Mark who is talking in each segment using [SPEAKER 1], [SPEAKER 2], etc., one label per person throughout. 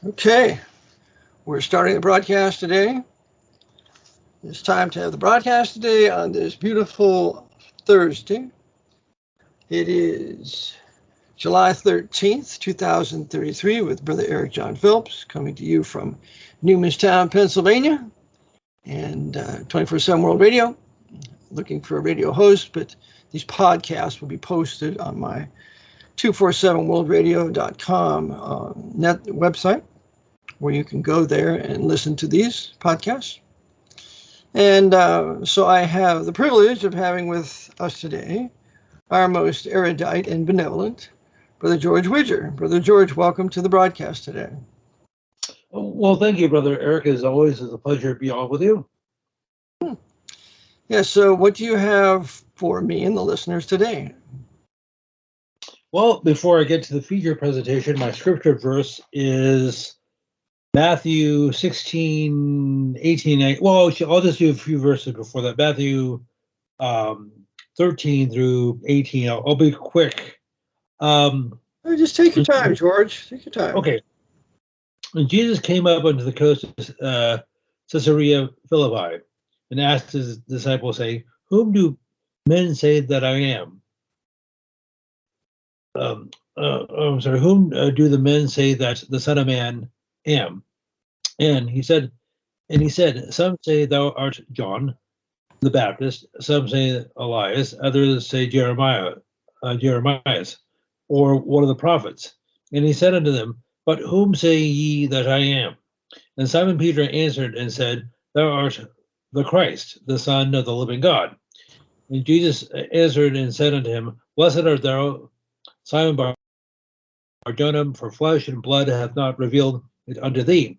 [SPEAKER 1] Okay, we're starting the broadcast today. It's time to have the broadcast today on this beautiful Thursday. It is July 13th, 2033, with Brother Eric John Phillips coming to you from Newmanstown, Pennsylvania, and 24/7 World Radio. Looking for a radio host, but these podcasts will be posted on my 247worldradio.com net website, where you can go there and listen to these podcasts. And so I have the privilege of having with us today our most erudite and benevolent Brother George Widger. Brother George, welcome to the broadcast today.
[SPEAKER 2] Well, thank you, Brother Eric. As always, it's a pleasure to be on with you.
[SPEAKER 1] Yeah, so what do you have for me and the listeners today?
[SPEAKER 2] Well, before I get to the feature presentation, my scripture verse is Matthew 16, 18. Well, I'll just do a few verses before that. Matthew 13 through 18. I'll be quick.
[SPEAKER 1] Just take your time, George. Take your time.
[SPEAKER 2] Okay. And Jesus came up unto the coast of Caesarea Philippi and asked his disciples, saying, "Whom do men say that I am?" I'm sorry. Whom do the men say that the Son of Man am? And he said, some say thou art John the Baptist, some say Elias, others say Jeremias, or one of the prophets. And he said unto them, "But whom say ye that I am?" And Simon Peter answered and said, "Thou art the Christ, the Son of the living God." And Jesus answered and said unto him, "Blessed art thou, Simon Bar-Jonah, for flesh and blood hath not revealed it unto thee,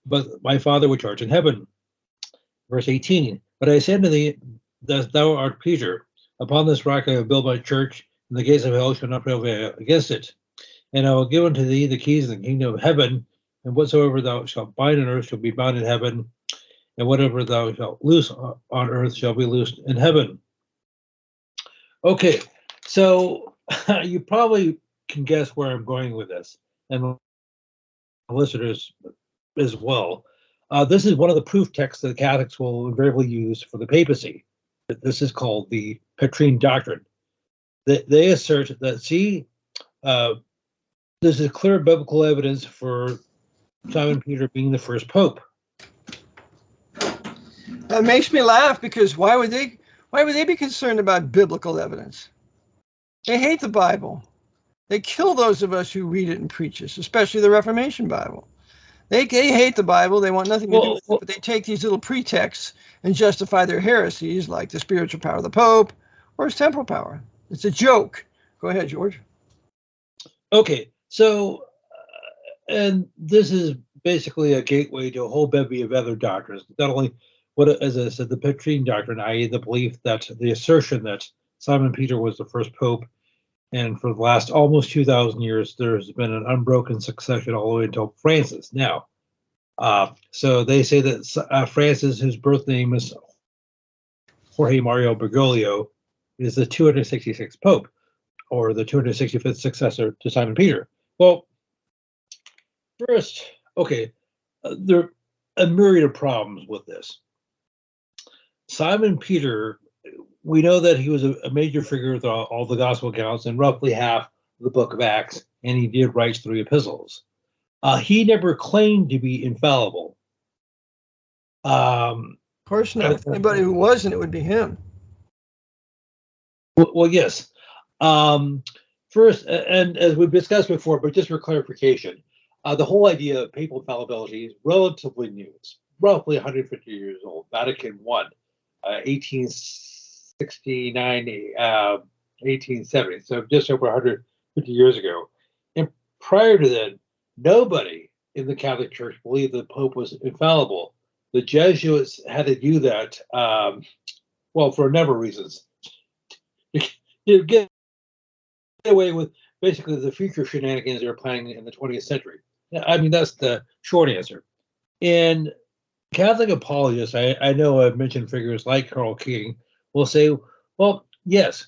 [SPEAKER 2] but my Father which art in heaven." Verse 18, "But I say unto thee that thou art Peter. Upon this rock I will build my church, and the gates of hell shall not prevail against it. And I will give unto thee the keys of the kingdom of heaven, and whatsoever thou shalt bind on earth shall be bound in heaven, and whatever thou shalt loose on earth shall be loosed in heaven." Okay, so you probably can guess where I'm going with this, and listeners as well. This is one of the proof texts that the Catholics will invariably use for the papacy. This is called the Petrine Doctrine. They assert that, this is clear biblical evidence for Simon Peter being the first pope.
[SPEAKER 1] That makes me laugh, because why would they be concerned about biblical evidence? They hate the Bible. They kill those of us who read it and preach it, especially the Reformation Bible. They hate the Bible. They want nothing to do with it, but they take these little pretexts and justify their heresies, like the spiritual power of the Pope or his temporal power. It's a joke. Go ahead, George.
[SPEAKER 2] Okay, so, and this is basically a gateway to a whole bevy of other doctrines. Not only as I said, the Petrine Doctrine, i.e. the belief that the assertion that Simon Peter was the first pope, and for the last almost 2,000 years, there's been an unbroken succession all the way until Francis. Now, so they say that Francis, whose birth name is Jorge Mario Bergoglio, is the 266th pope, or the 265th successor to Simon Peter. Well, first, okay, there are a myriad of problems with this. Simon Peter, we know that he was a major figure with all the gospel accounts and roughly half of the book of Acts, and he did write 3 epistles. He never claimed to be infallible.
[SPEAKER 1] Of course not. Anybody who wasn't, it would be him.
[SPEAKER 2] Well, yes. First, and as we've discussed before, but just for clarification, the whole idea of papal infallibility is relatively new. It's roughly 150 years old. Vatican I, 1869, 1870, so just over 150 years ago. And prior to that, nobody in the Catholic Church believed the Pope was infallible. The Jesuits had to do that, well, for a number of reasons. You get away with basically the future shenanigans they were planning in the 20th century. I mean, that's the short answer. And Catholic apologists, I know I've mentioned figures like Carl King, will say, well, yes,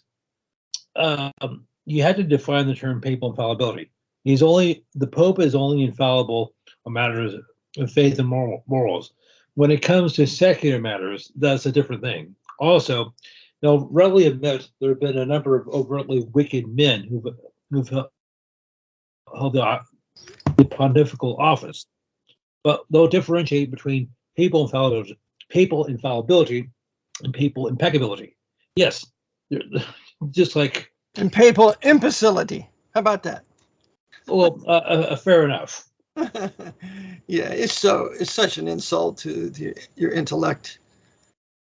[SPEAKER 2] you had to define the term papal infallibility. The Pope is only infallible on matters of faith and morals. When it comes to secular matters, that's a different thing. Also, they'll readily admit there have been a number of overtly wicked men who've held the pontifical office, but they'll differentiate between papal infallibility and papal impeccability. Yes, just like
[SPEAKER 1] And papal imbecility. How about that?
[SPEAKER 2] well, fair enough.
[SPEAKER 1] Yeah, it's such an insult to your intellect.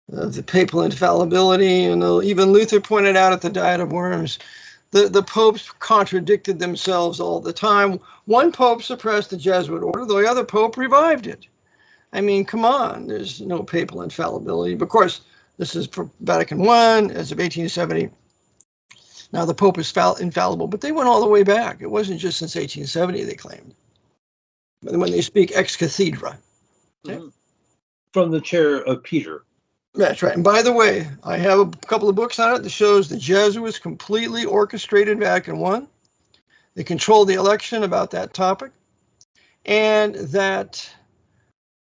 [SPEAKER 1] The papal infallibility, and even Luther pointed out at the Diet of Worms, the popes contradicted themselves all the time. One pope suppressed the Jesuit order, the other pope revived it. I mean, come on, there's no papal infallibility. But of course, this is for Vatican I as of 1870. Now the Pope is infallible, but they went all the way back. It wasn't just since 1870 they claimed. But when they speak ex cathedra. Okay?
[SPEAKER 2] From the chair of Peter.
[SPEAKER 1] That's right. And by the way, I have a couple of books on it that shows the Jesuits completely orchestrated Vatican I. They controlled the election about that topic. And that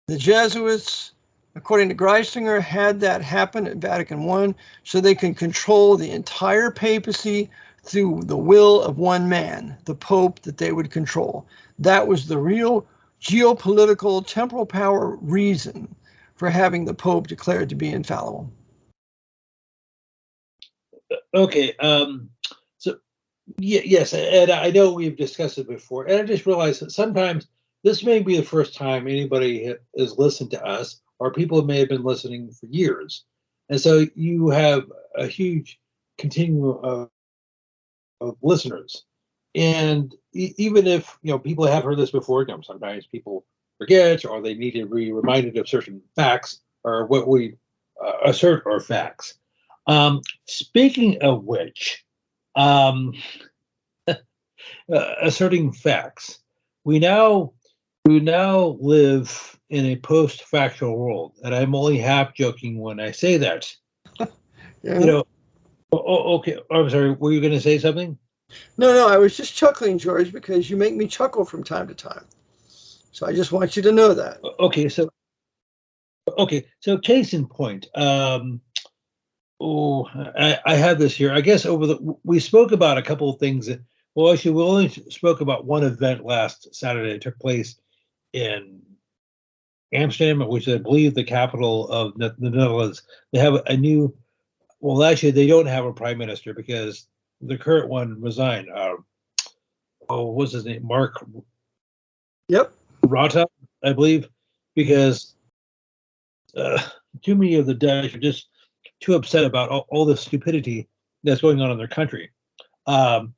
[SPEAKER 1] the Jesuits, according to Greisinger, had that happen at Vatican I so they can control the entire papacy through the will of one man, the Pope, that they would control. That was the real geopolitical temporal power reason for having the Pope declared to be infallible.
[SPEAKER 2] Okay. So, yes, and I know we've discussed it before, and I just realized that sometimes this may be the first time anybody has listened to us, or people may have been listening for years. And so you have a huge continuum of listeners. And even if people have heard this before, sometimes people forget, or they need to be reminded of certain facts, or what we assert are facts. Speaking of which, asserting facts, we now live in a post-factual world, and I'm only half joking when I say that.
[SPEAKER 1] Yeah.
[SPEAKER 2] Okay. I'm sorry. Were you going to say something?
[SPEAKER 1] No, I was just chuckling, George, because you make me chuckle from time to time. So I just want you to know that.
[SPEAKER 2] Okay. So case in point. I have this here. I guess we spoke about a couple of things that. Well, actually, we only spoke about one event last Saturday. It took place in Amsterdam, which is, I believe, the capital of the Netherlands. They have a new. Well, actually, they don't have a prime minister because the current one resigned. What's his name? Mark.
[SPEAKER 1] Yep.
[SPEAKER 2] Rata, I believe, because too many of the Dutch are just too upset about all the stupidity that's going on in their country.
[SPEAKER 1] Well,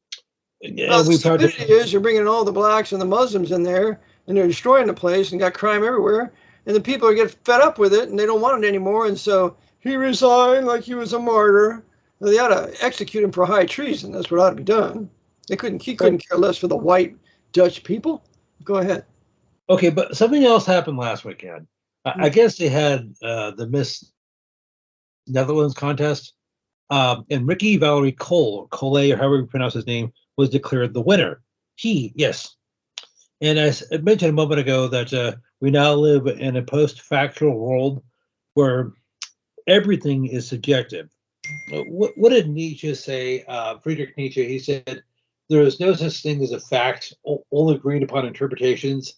[SPEAKER 1] the stupidity is you're bringing all the blacks and the Muslims in there, and they're destroying the place and got crime everywhere, and the people are getting fed up with it, and they don't want it anymore, and so he resigned like he was a martyr. They ought to execute him for high treason. That's what ought to be done. He couldn't care less for the white Dutch people. Go ahead.
[SPEAKER 2] Okay, but something else happened last weekend. I guess they had the Miss Netherlands contest, and Ricky Valerie Cole, or however you pronounce his name, was declared the winner. Yes. And as I mentioned a moment ago, that we now live in a post-factual world where everything is subjective. What did Nietzsche say? Friedrich Nietzsche, he said, there is no such thing as a fact, all agreed upon interpretations,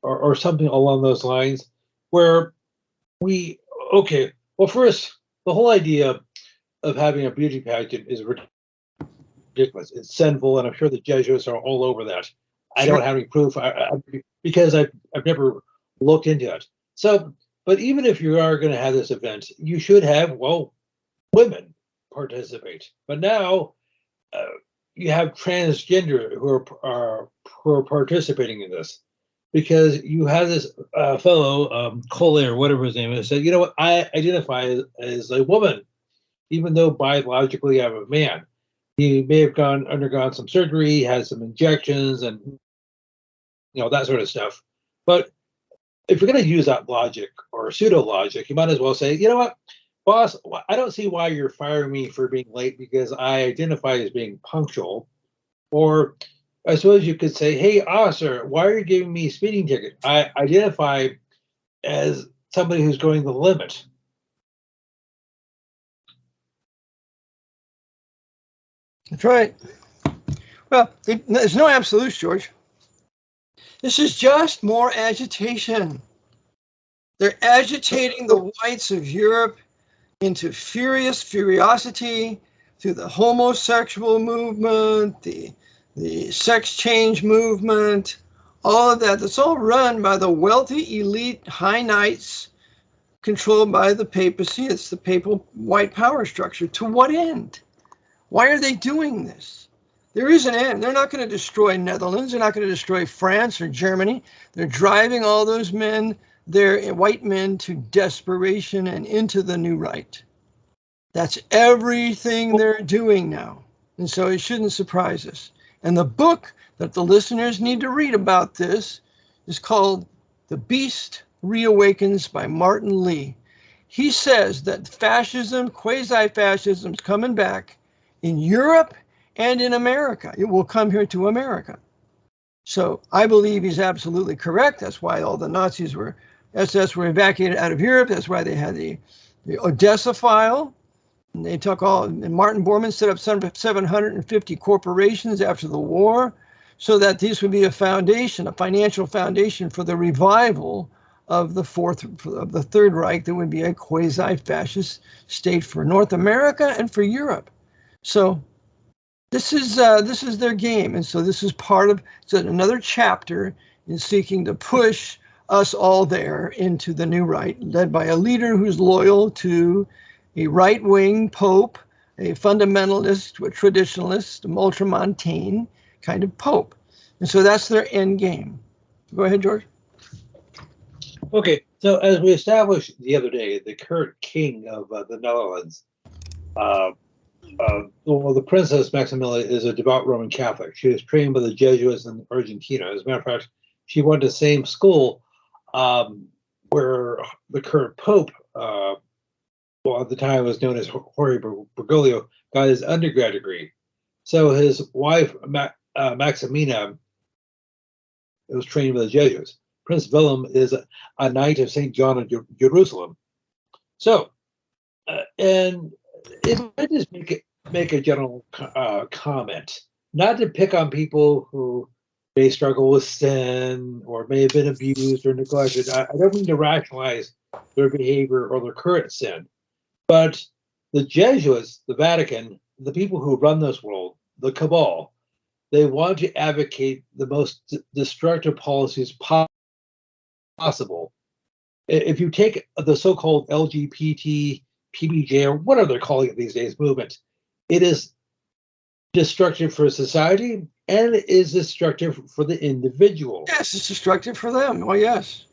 [SPEAKER 2] or something along those lines, where first, the whole idea of having a beauty pageant is ridiculous. It's sinful, and I'm sure the Jesuits are all over that. I don't have any proof because I've never looked into it. So, but even if you are going to have this event, you should have, women participate. But now you have transgender who are participating in this, because you have this fellow, Cole or whatever his name is, said, you know what, I identify as a woman, even though biologically I'm a man. He may have undergone some surgery, had some injections, and that sort of stuff. But if you're going to use that logic or pseudo logic, you might as well say, you know what, boss, I don't see why you're firing me for being late because I identify as being punctual, or I suppose you could say, hey, officer, why are you giving me a speeding ticket? I identify as somebody who's going the limit.
[SPEAKER 1] That's right. Well, there's no absolutes, George. This is just more agitation. They're agitating the whites of Europe into furiosity through the homosexual movement, the sex change movement, all of that. That's all run by the wealthy elite high knights controlled by the papacy. It's the papal white power structure. To what end? Why are they doing this? There is an end. They're not going to destroy Netherlands. They're not going to destroy France or Germany. They're driving all those men, their white men, to desperation and into the new right. That's everything they're doing now. And so it shouldn't surprise us. And the book that the listeners need to read about this is called The Beast Reawakens by Martin Lee. He says that fascism, quasi-fascism is coming back in Europe and in America. It will come here to America. So I believe he's absolutely correct. That's why all the Nazis SS were evacuated out of Europe. That's why they had the Odysee file. And they took and Martin Bormann set up 750 corporations after the war so that these would be a foundation, a financial foundation for the revival of the Third Reich that would be a quasi-fascist state for North America and for Europe. So this is their game, and so this is it's another chapter in seeking to push us all there into the new right, led by a leader who's loyal to a right-wing pope, a fundamentalist, a traditionalist, a ultramontane kind of pope, and so that's their end game. Go ahead, George.
[SPEAKER 2] Okay, so as we established the other day, the current king of the Netherlands, the Princess Maximilla is a devout Roman Catholic. She was trained by the Jesuits in Argentina. As a matter of fact, she went to the same school where the current Pope, at the time was known as Jorge Bergoglio, got his undergrad degree. So his wife, Maximina, was trained by the Jesuits. Prince Willem is a knight of St. John of Jerusalem. So, and if I just make a general comment, not to pick on people who may struggle with sin or may have been abused or neglected. I don't mean to rationalize their behavior or their current sin, but the Jesuits, the Vatican, the people who run this world, the cabal, they want to advocate the most destructive policies possible. If you take the so-called LGBT, PBJ, or whatever they're calling it these days, movement, it is destructive for society and it is destructive for the individual.
[SPEAKER 1] Yes, it's destructive for them. Oh, yes.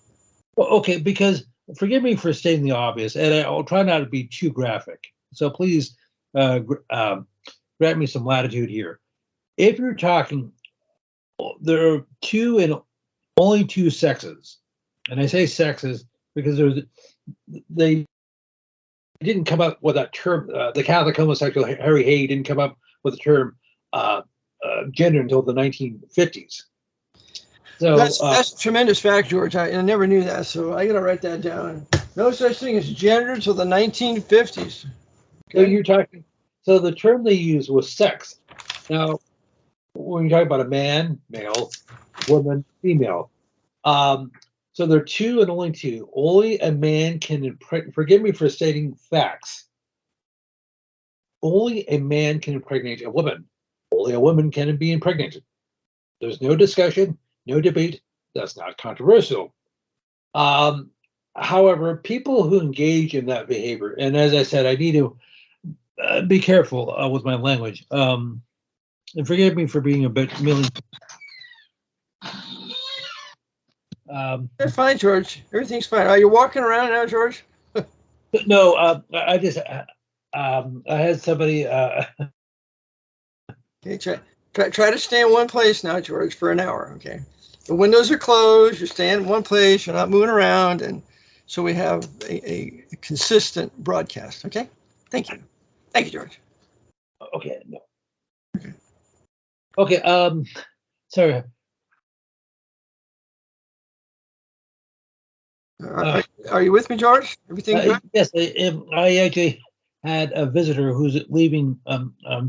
[SPEAKER 2] Well, okay, because forgive me for stating the obvious, and I'll try not to be too graphic. So please grant me some latitude here. If you're talking, there are only two sexes, and I say sexes because they didn't come up with that term. The Catholic homosexual Harry Hay didn't come up with the term gender until the 1950s. So
[SPEAKER 1] that's a tremendous fact, George. I never knew that, so I got to write that down. No such thing as gender until the 1950s.
[SPEAKER 2] Okay. So you're talking. So the term they used was sex. Now, when you're talking about a man, male, woman, female. So there are two and only two. Only a man can forgive me for stating facts. Only a man can impregnate a woman. Only a woman can be impregnated. There's no discussion, no debate. That's not controversial. However, people who engage in that behavior, and as I said, I need to be careful with my language. And forgive me for being a bit milling.
[SPEAKER 1] You're fine, George. Everything's fine. Are you walking around now, George?
[SPEAKER 2] No, I just I had somebody.
[SPEAKER 1] Okay, try to stay in one place now, George, for an hour. Okay, the windows are closed. You're staying in one place. You're not moving around, and so we have a consistent broadcast. Okay, thank you, George.
[SPEAKER 2] Okay, no. Okay. Sorry.
[SPEAKER 1] Are you with me, George? Everything good?
[SPEAKER 2] Yes, I actually had a visitor who's leaving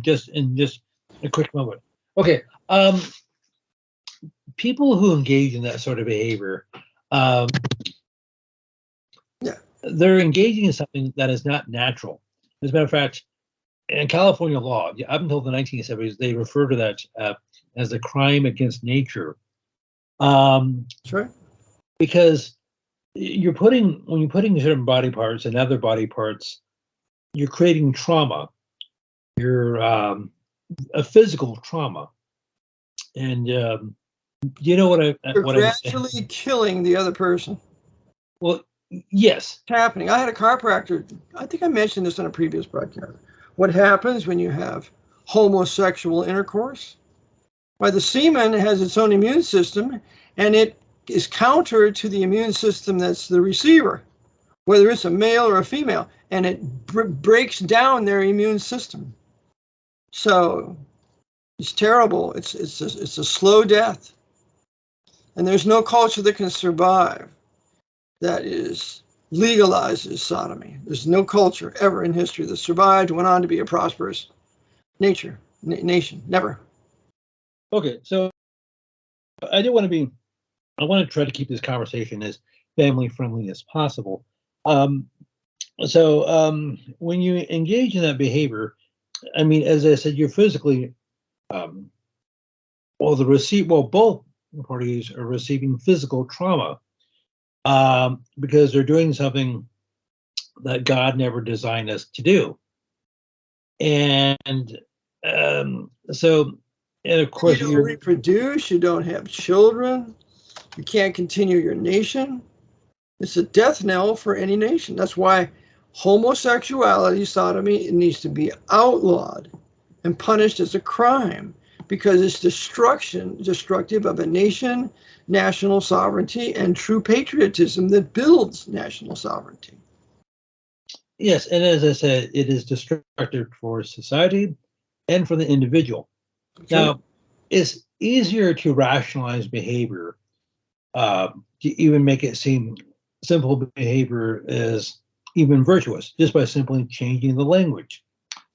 [SPEAKER 2] just in just a quick moment. Okay. People who engage in that sort of behavior,
[SPEAKER 1] Yeah.
[SPEAKER 2] they're engaging in something that is not natural. As a matter of fact, in California law, up until the 1970s, they refer to that as a crime against nature.
[SPEAKER 1] Sure.
[SPEAKER 2] Because when you're putting certain body parts and other body parts, you're creating trauma. You're a physical trauma, and you know
[SPEAKER 1] You're
[SPEAKER 2] what I'm saying?
[SPEAKER 1] gradually killing the other person.
[SPEAKER 2] Well, yes.
[SPEAKER 1] It's happening. I had a chiropractor. I think I mentioned this on a previous broadcast. What happens when you have homosexual intercourse? Why, the semen has its own immune system, and it is counter to the immune system that's the receiver, whether it's a male or a female, and it breaks down their immune system. So it's terrible. It's a slow death, and there's no culture that can survive that legalizes sodomy. There's no culture ever in history that survived, went on to be a prosperous nation. Never.
[SPEAKER 2] Okay, so I want to try to keep this conversation as family friendly as possible. When you engage in that behavior, I mean, as I said, you're physically, both parties are receiving physical trauma because they're doing something that God never designed us to do. And of course,
[SPEAKER 1] you don't reproduce, you don't have children, you can't continue your nation. It's a death knell for any nation. That's why homosexuality, sodomy, it needs to be outlawed and punished as a crime, because it's destructive of a nation, national sovereignty, and true patriotism that builds national sovereignty.
[SPEAKER 2] Yes, and as I said, it is destructive for society and for the individual.
[SPEAKER 1] Sure.
[SPEAKER 2] Now, it's easier to rationalize behavior, to even make it seem simple behavior is even virtuous, just by simply changing the language.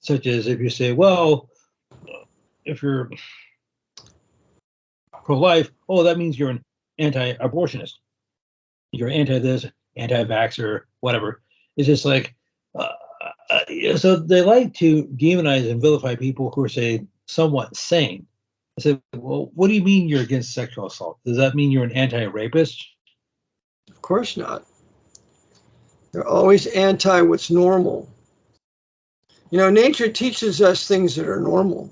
[SPEAKER 2] Such as if you say, well, if you're pro-life, oh, that means you're an anti-abortionist. You're anti-this, anti-vaxxer, whatever. It's just like, so they like to demonize and vilify people who are, say, somewhat sane. I said, well, what do you mean you're against sexual assault? Does that mean you're an anti-rapist?
[SPEAKER 1] Of course not. They're always anti what's normal. Nature teaches us things that are normal.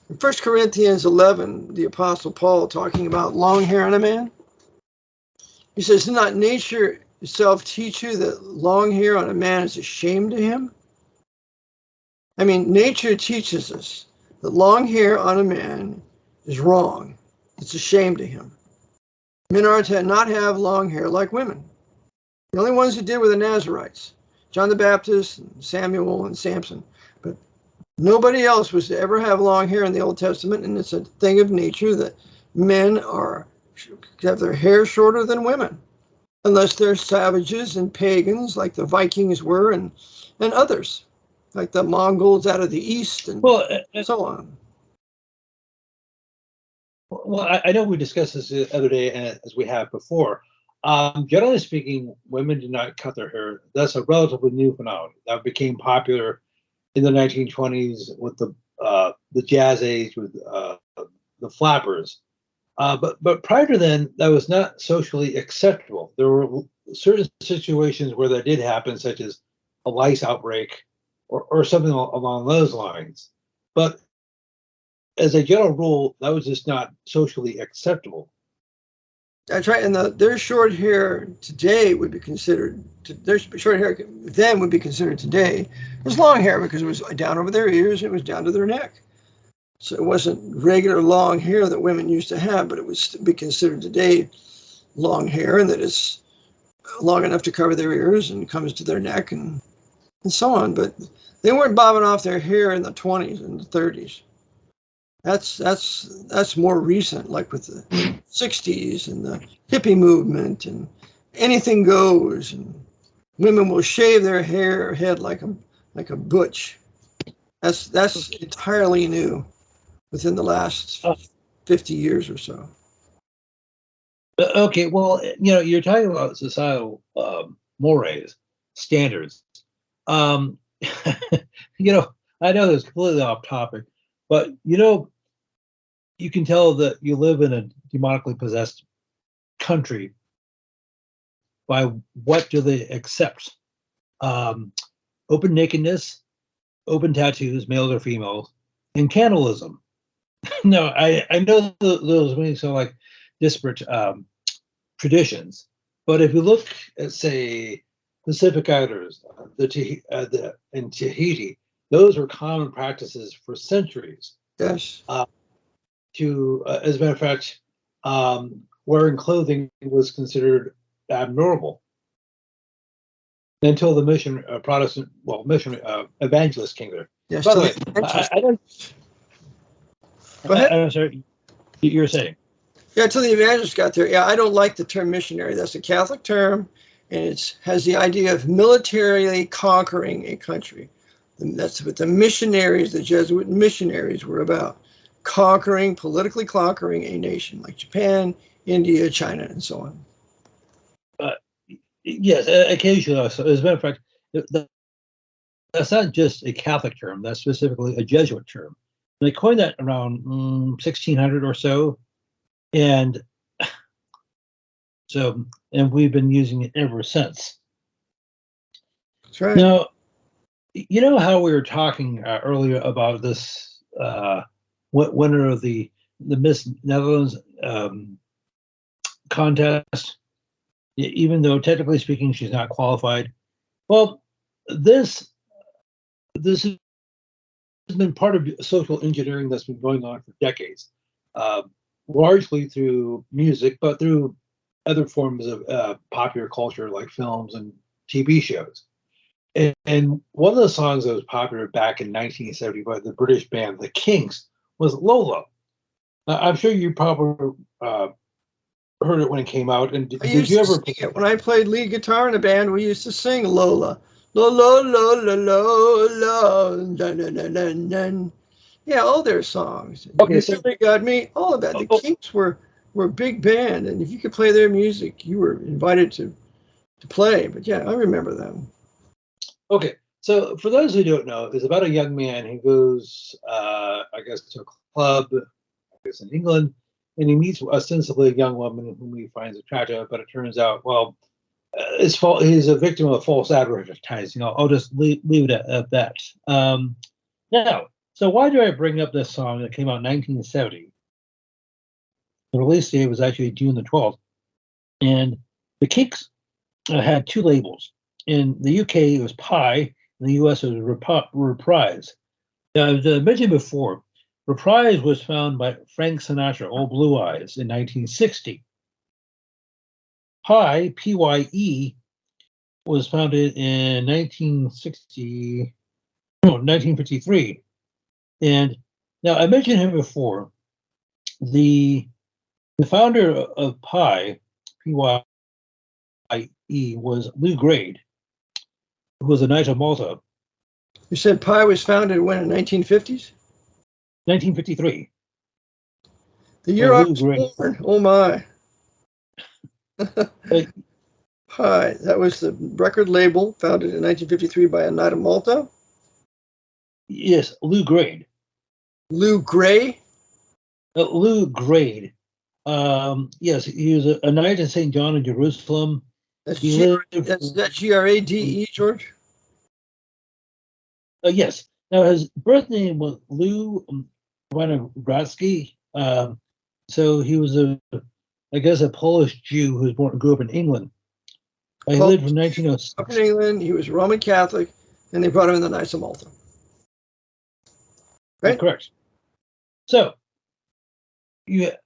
[SPEAKER 1] In 1 Corinthians 11, the Apostle Paul, talking about long hair on a man, he says, "Does not nature itself teach you that long hair on a man is a shame to him?" I mean, nature teaches us that long hair on a man is wrong. It's a shame to him. Men are to not have long hair like women. The only ones who did were the Nazarites, John the Baptist, and Samuel, and Samson. But nobody else was to ever have long hair in the Old Testament, and it's a thing of nature that men have their hair shorter than women, unless they're savages and pagans like the Vikings were, and others, like the Mongols out of the East, and so on.
[SPEAKER 2] Well, I know we discussed this the other day, as we have before. Generally speaking, women do not cut their hair. That's a relatively new phenomenon that became popular in the 1920s with the Jazz Age, with the flappers. But prior to then, that was not socially acceptable. There were certain situations where that did happen, such as a lice outbreak or something along those lines. But as a general rule, that was just not socially acceptable.
[SPEAKER 1] That's right. And their short hair today would be considered, their short hair then would be considered today. It was long hair because it was down over their ears and it was down to their neck. So it wasn't regular long hair that women used to have, but it would be considered today long hair, and that it's long enough to cover their ears and comes to their neck and so on. But they weren't bobbing off their hair in the 20s and the 30s. That's more recent, like with the 60s and the hippie movement and anything goes, and women will shave their head like a butch. That's entirely new within the last 50 years or so.
[SPEAKER 2] Okay, well, you're talking about societal mores, standards. Um, I know it's completely off topic, but you can tell that you live in a demonically possessed country by what do they accept? Open nakedness, open tattoos, males or females, and cannibalism. No, I know those may sound like disparate traditions, but if you look at, say, Pacific Islanders, in Tahiti, those were common practices for centuries.
[SPEAKER 1] Yes.
[SPEAKER 2] As a matter of fact, wearing clothing was considered abnormal until the Protestant, evangelists came there.
[SPEAKER 1] Yes.
[SPEAKER 2] By the way, I don't.
[SPEAKER 1] Go ahead.
[SPEAKER 2] I'm sorry. You're saying?
[SPEAKER 1] Yeah, until the evangelists got there. Yeah, I don't like the term missionary. That's a Catholic term, and it has the idea of militarily conquering a country. And that's what the missionaries, the Jesuit missionaries, were about: politically conquering a nation like Japan, India, China, and so on.
[SPEAKER 2] Yes, occasionally. So as a matter of fact, that's not just a Catholic term. That's specifically a Jesuit term. They coined that around 1600 or so, and we've been using it ever since.
[SPEAKER 1] That's right.
[SPEAKER 2] Now, you know how we were talking earlier about this winner of the Miss Netherlands contest, even though technically speaking she's not qualified. Well, this has been part of social engineering that's been going on for decades, largely through music, but through other forms of popular culture like films and TV shows. And one of the songs that was popular back in 1970 by the British band The Kinks was Lola. I'm sure you probably heard it when it came out. And did you ever
[SPEAKER 1] sing it? When I played lead guitar in a band, we used to sing Lola. Lola, Lola, Lola, dun, dun, dun, dun, dun. Yeah, all their songs.
[SPEAKER 2] Okay,
[SPEAKER 1] so they got me. All of that. The Kinks were a big band, and if you could play their music, you were invited to play. But yeah, I remember them.
[SPEAKER 2] Okay, so for those who don't know, it's about a young man who goes, I guess, to a club, I guess in England, and he meets ostensibly a young woman whom he finds attractive, but it turns out, well, he's a victim of false advertising. I'll just leave it at that. Now, so why do I bring up this song that came out in 1970? The release date was actually June the 12th, and the Kinks had two labels. In the UK, it was Pi. In the US, it was Reprise. Now, as I mentioned before, Reprise was found by Frank Sinatra, Old Blue Eyes, in 1960. Pi, P-Y-E, was founded in 1953. And now, I mentioned him before. The founder of Pi, P-Y-E, was Lou Grade, who was a Knight of Malta.
[SPEAKER 1] You said Pi was founded when, in 1950s?
[SPEAKER 2] 1953.
[SPEAKER 1] The year I was born. Oh my. Pi, that was the record label founded in 1953 by a Knight of Malta?
[SPEAKER 2] Yes, Lou Grade.
[SPEAKER 1] Lou Gray?
[SPEAKER 2] Lou Grade. Yes, he was a knight in St. John in Jerusalem.
[SPEAKER 1] That's G-R-A-D-E, George?
[SPEAKER 2] Yes. Now, his birth name was Lou Winogradsky. So he was a Polish Jew who grew up in England. He lived from 1906.
[SPEAKER 1] Up in England, he was Roman Catholic, and they brought him in the Knights of Malta. Right?
[SPEAKER 2] That's correct. So, yes.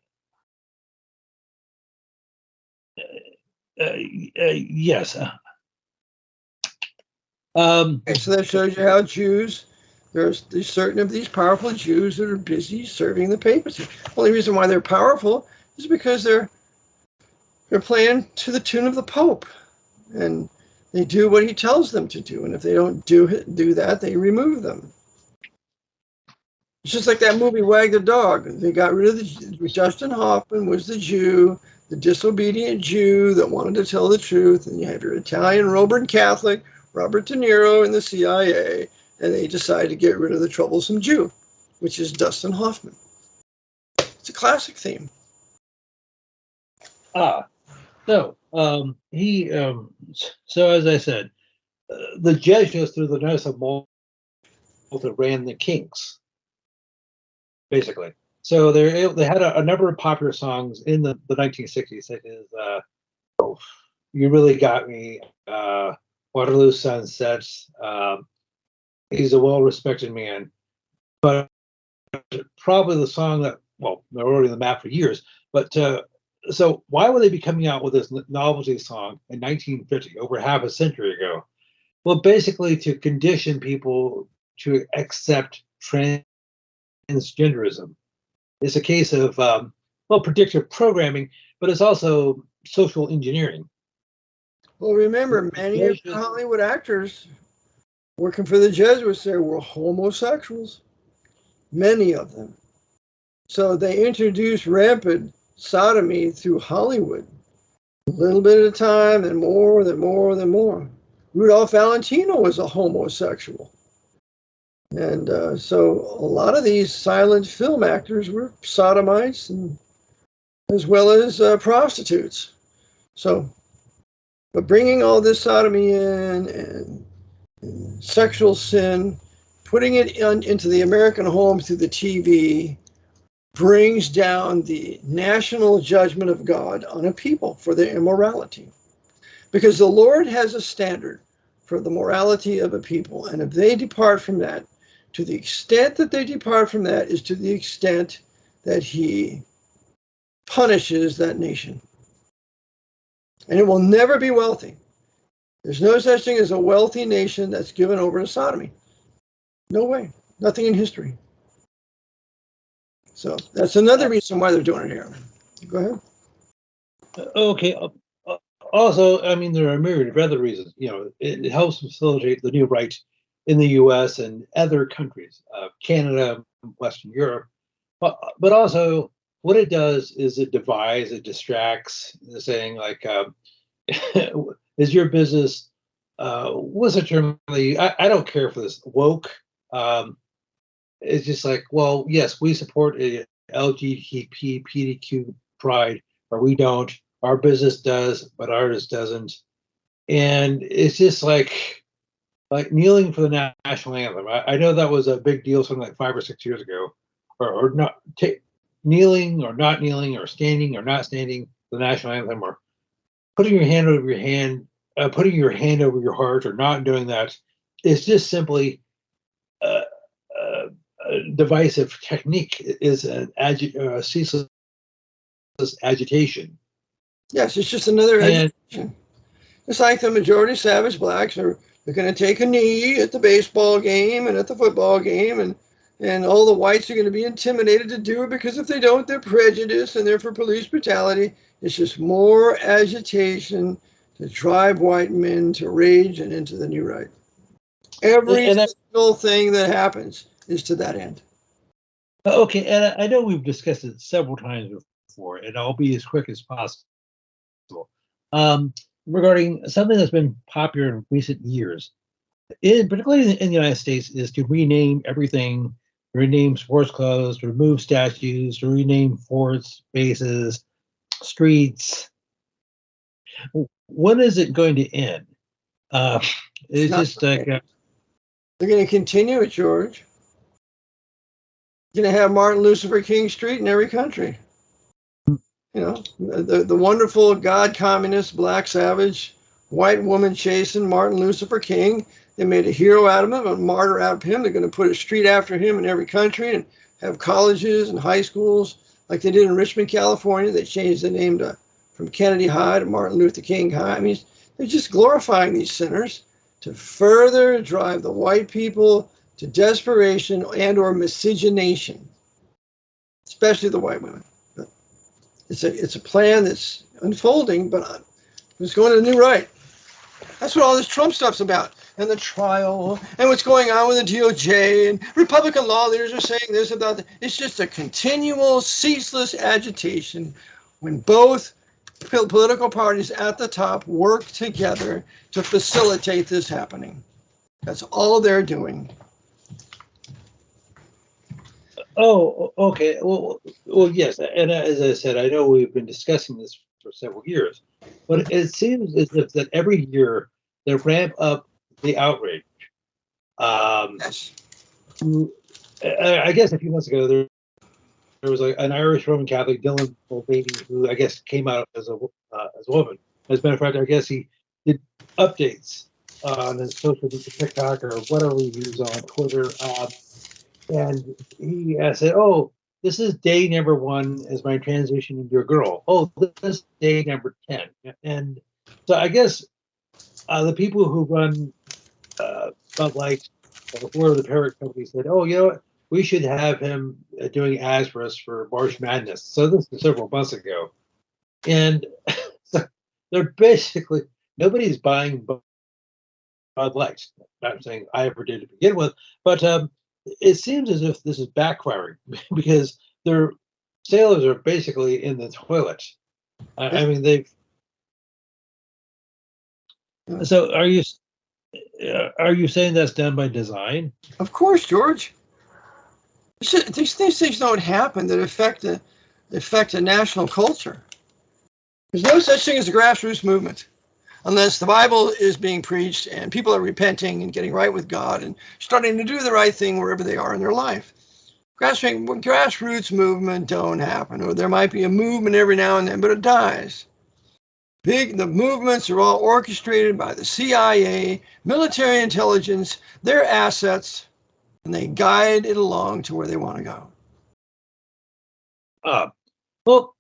[SPEAKER 1] Okay, so that shows you how Jews There's certain of these powerful Jews that are busy serving the papacy. The only reason why they're powerful is because they're playing to the tune of the Pope, and they do what he tells them to do. And if they don't do that, they remove them. It's just like that movie Wag the Dog. They got rid of Justin Hoffman was the Jew, the disobedient Jew that wanted to tell the truth. And you have your Italian Roman Catholic, Robert De Niro in the CIA, and they decide to get rid of the troublesome Jew, which is Dustin Hoffman. It's a classic theme.
[SPEAKER 2] So as I said, the Jesuits through the nose of Malta ran the Kinks, basically. So they had a number of popular songs in the 1960s, such as "You Really Got Me," "Waterloo Sunsets." He's a well-respected man, but probably the song that, well, they're already on the map for years. But so why would they be coming out with this novelty song in 1950, over half a century ago? Well, basically to condition people to accept transgenderism. It's a case of, predictive programming, but it's also social engineering.
[SPEAKER 1] Well, remember, many of the Hollywood actors working for the Jesuits there were homosexuals, many of them. So they introduced rampant sodomy through Hollywood, a little bit at a time, then more, then more, then more. Rudolph Valentino was a homosexual. And so a lot of these silent film actors were sodomites, and as well as prostitutes. So, but bringing all this sodomy in and sexual sin, putting it into the American home through the TV, brings down the national judgment of God on a people for their immorality. Because the Lord has a standard for the morality of a people, and if they depart from that, to the extent that they depart from that is to the extent that he punishes that nation. And it will never be wealthy. There's no such thing as a wealthy nation that's given over to sodomy. No way. Nothing in history. So that's another reason why they're doing it here. Go ahead.
[SPEAKER 2] Okay. Also, I mean, there are a myriad of other reasons. It helps facilitate the new right in the U.S. and other countries, Canada, Western Europe. But also, what it does is it divides, it distracts, saying like, is your business, what's the term? I don't care for this, woke. It's just like, well, yes, we support a LGBT, PDQ pride, or we don't. Our business does, but ours doesn't. And it's just like kneeling for the national anthem. I know that was a big deal something like 5 or 6 years ago, or not kneeling or not kneeling, or standing or not standing for the national anthem, or putting your hand over your hand, putting your hand over your heart, or not doing that. It's just simply a divisive technique. Is an ceaseless agitation.
[SPEAKER 1] Yes, it's just another agitation. It's like the majority savage blacks they're going to take a knee at the baseball game and at the football game, and all the whites are going to be intimidated to do it because if they don't, they're prejudiced and they're for police brutality. It's just more agitation to drive white men to rage and into the new right. Every single thing that happens is to that end.
[SPEAKER 2] Okay, and I know we've discussed it several times before, and I'll be as quick as possible. Regarding something that's been popular in recent years, particularly in the United States, is to rename everything, rename sports clubs, to remove statues, to rename forts, bases, streets. When is it going to end? It's just like
[SPEAKER 1] they're going to continue it, George. You're going to have Martin Luther King Street in every country. The wonderful God communist black savage white woman chasing Martin Luther King. They made a hero out of him, a martyr out of him. They're going to put a street after him in every country and have colleges and high schools like they did in Richmond, California. They changed the name from Kennedy High to Martin Luther King High. I mean, they're just glorifying these sinners to further drive the white people to desperation and or miscegenation, especially the white women. But it's a plan that's unfolding, but it's going to the new right. That's what all this Trump stuff's about. And the trial, and what's going on with the DOJ, and Republican law leaders are saying this about that. It's just a continual, ceaseless agitation when both political parties at the top work together to facilitate this happening. That's all they're doing.
[SPEAKER 2] Oh, okay. Well, yes. And as I said, I know we've been discussing this for several years, but it seems as if that every year they ramp up the outrage.
[SPEAKER 1] Yes.
[SPEAKER 2] I guess a few months ago, there was an Irish Roman Catholic, Dylan Mulvaney, who I guess came out as a woman. As a matter of fact, I guess he did updates on his social media, TikTok or whatever he uses on Twitter. And he said, "Oh, this is day number 1 as my transition into a girl. Oh, this is day number 10." And so I guess the people who run Bud Light or the parent company said, "Oh, you know what? We should have him doing ads for us for March Madness." So this was several months ago. And so they're basically, nobody's buying Bud Light. Not saying I ever did to begin with, but it seems as if this is backfiring because their sales are basically in the toilet. I mean, they've. So are you saying that's done by design?
[SPEAKER 1] Of course, George. These things don't happen that affect a national culture. There's no such thing as a grassroots movement unless the Bible is being preached and people are repenting and getting right with God and starting to do the right thing wherever they are in their life. Grassroots movement don't happen, or there might be a movement every now and then, but it dies. The movements are all orchestrated by the CIA, military intelligence, their assets, and they guide it along to where they want to go.
[SPEAKER 2] Well,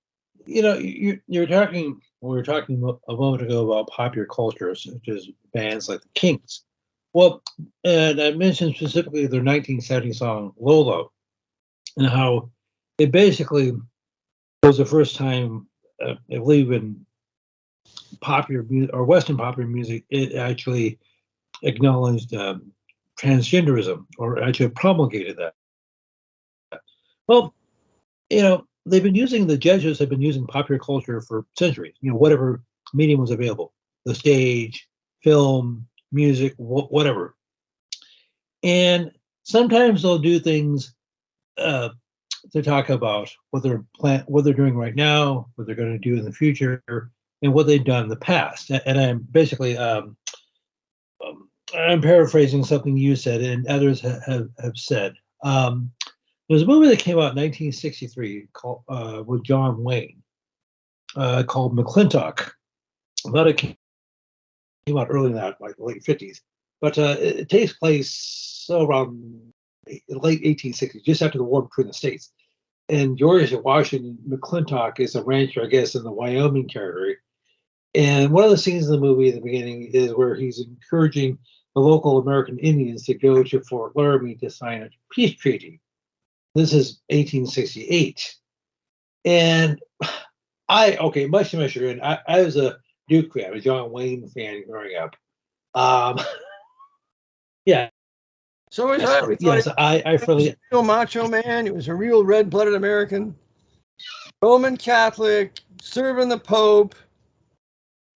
[SPEAKER 2] you know, we were talking a moment ago about popular culture, such as bands like the Kinks. Well, and I mentioned specifically their 1970 song "Lolo," and how it basically was the first time, I believe, in popular music or Western popular music, it actually acknowledged transgenderism, or actually promulgated that. Well, you know, the Jesuits have been using popular culture for centuries, you know, whatever medium was available, the stage, film, music, whatever. And sometimes they'll do things to talk about what they're doing right now, what they're going to do in the future, and what they've done in the past. And I'm basically, I'm paraphrasing something you said and others have said. There's a movie that came out in 1963 called with John Wayne called McClintock. It came out early in that, like the late 50s, but it takes place around the late 1860s, just after the war between the states. And George Washington McClintock is a rancher, I guess, in the Wyoming territory. And one of the scenes in the movie at the beginning is where he's encouraging the local American Indians to go to Fort Laramie to sign a peace treaty. This is 1868. And much to my chagrin, I was a Duke fan, a John Wayne fan growing up. Yeah.
[SPEAKER 1] So was I.
[SPEAKER 2] Yes, I really.
[SPEAKER 1] He was a real macho man. He was a real red-blooded American, Roman Catholic, serving the Pope,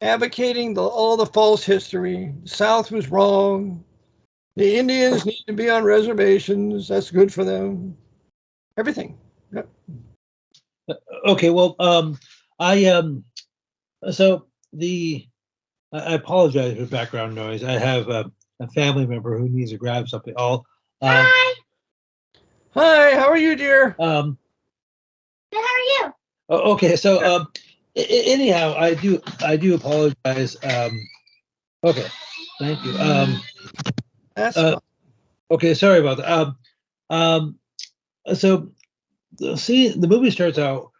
[SPEAKER 1] advocating all the false history. The South was wrong. The Indians need to be on reservations. That's good for them. Everything. Yep.
[SPEAKER 2] Okay, well, so I apologize for background noise. I have a family member who needs to grab something.
[SPEAKER 1] Hi. Hi. How are you, dear?
[SPEAKER 3] Good, how are you?
[SPEAKER 2] Okay, so anyhow, I do apologize. Okay, thank you.
[SPEAKER 1] That's fine.
[SPEAKER 2] Okay, sorry about that. So the movie starts out.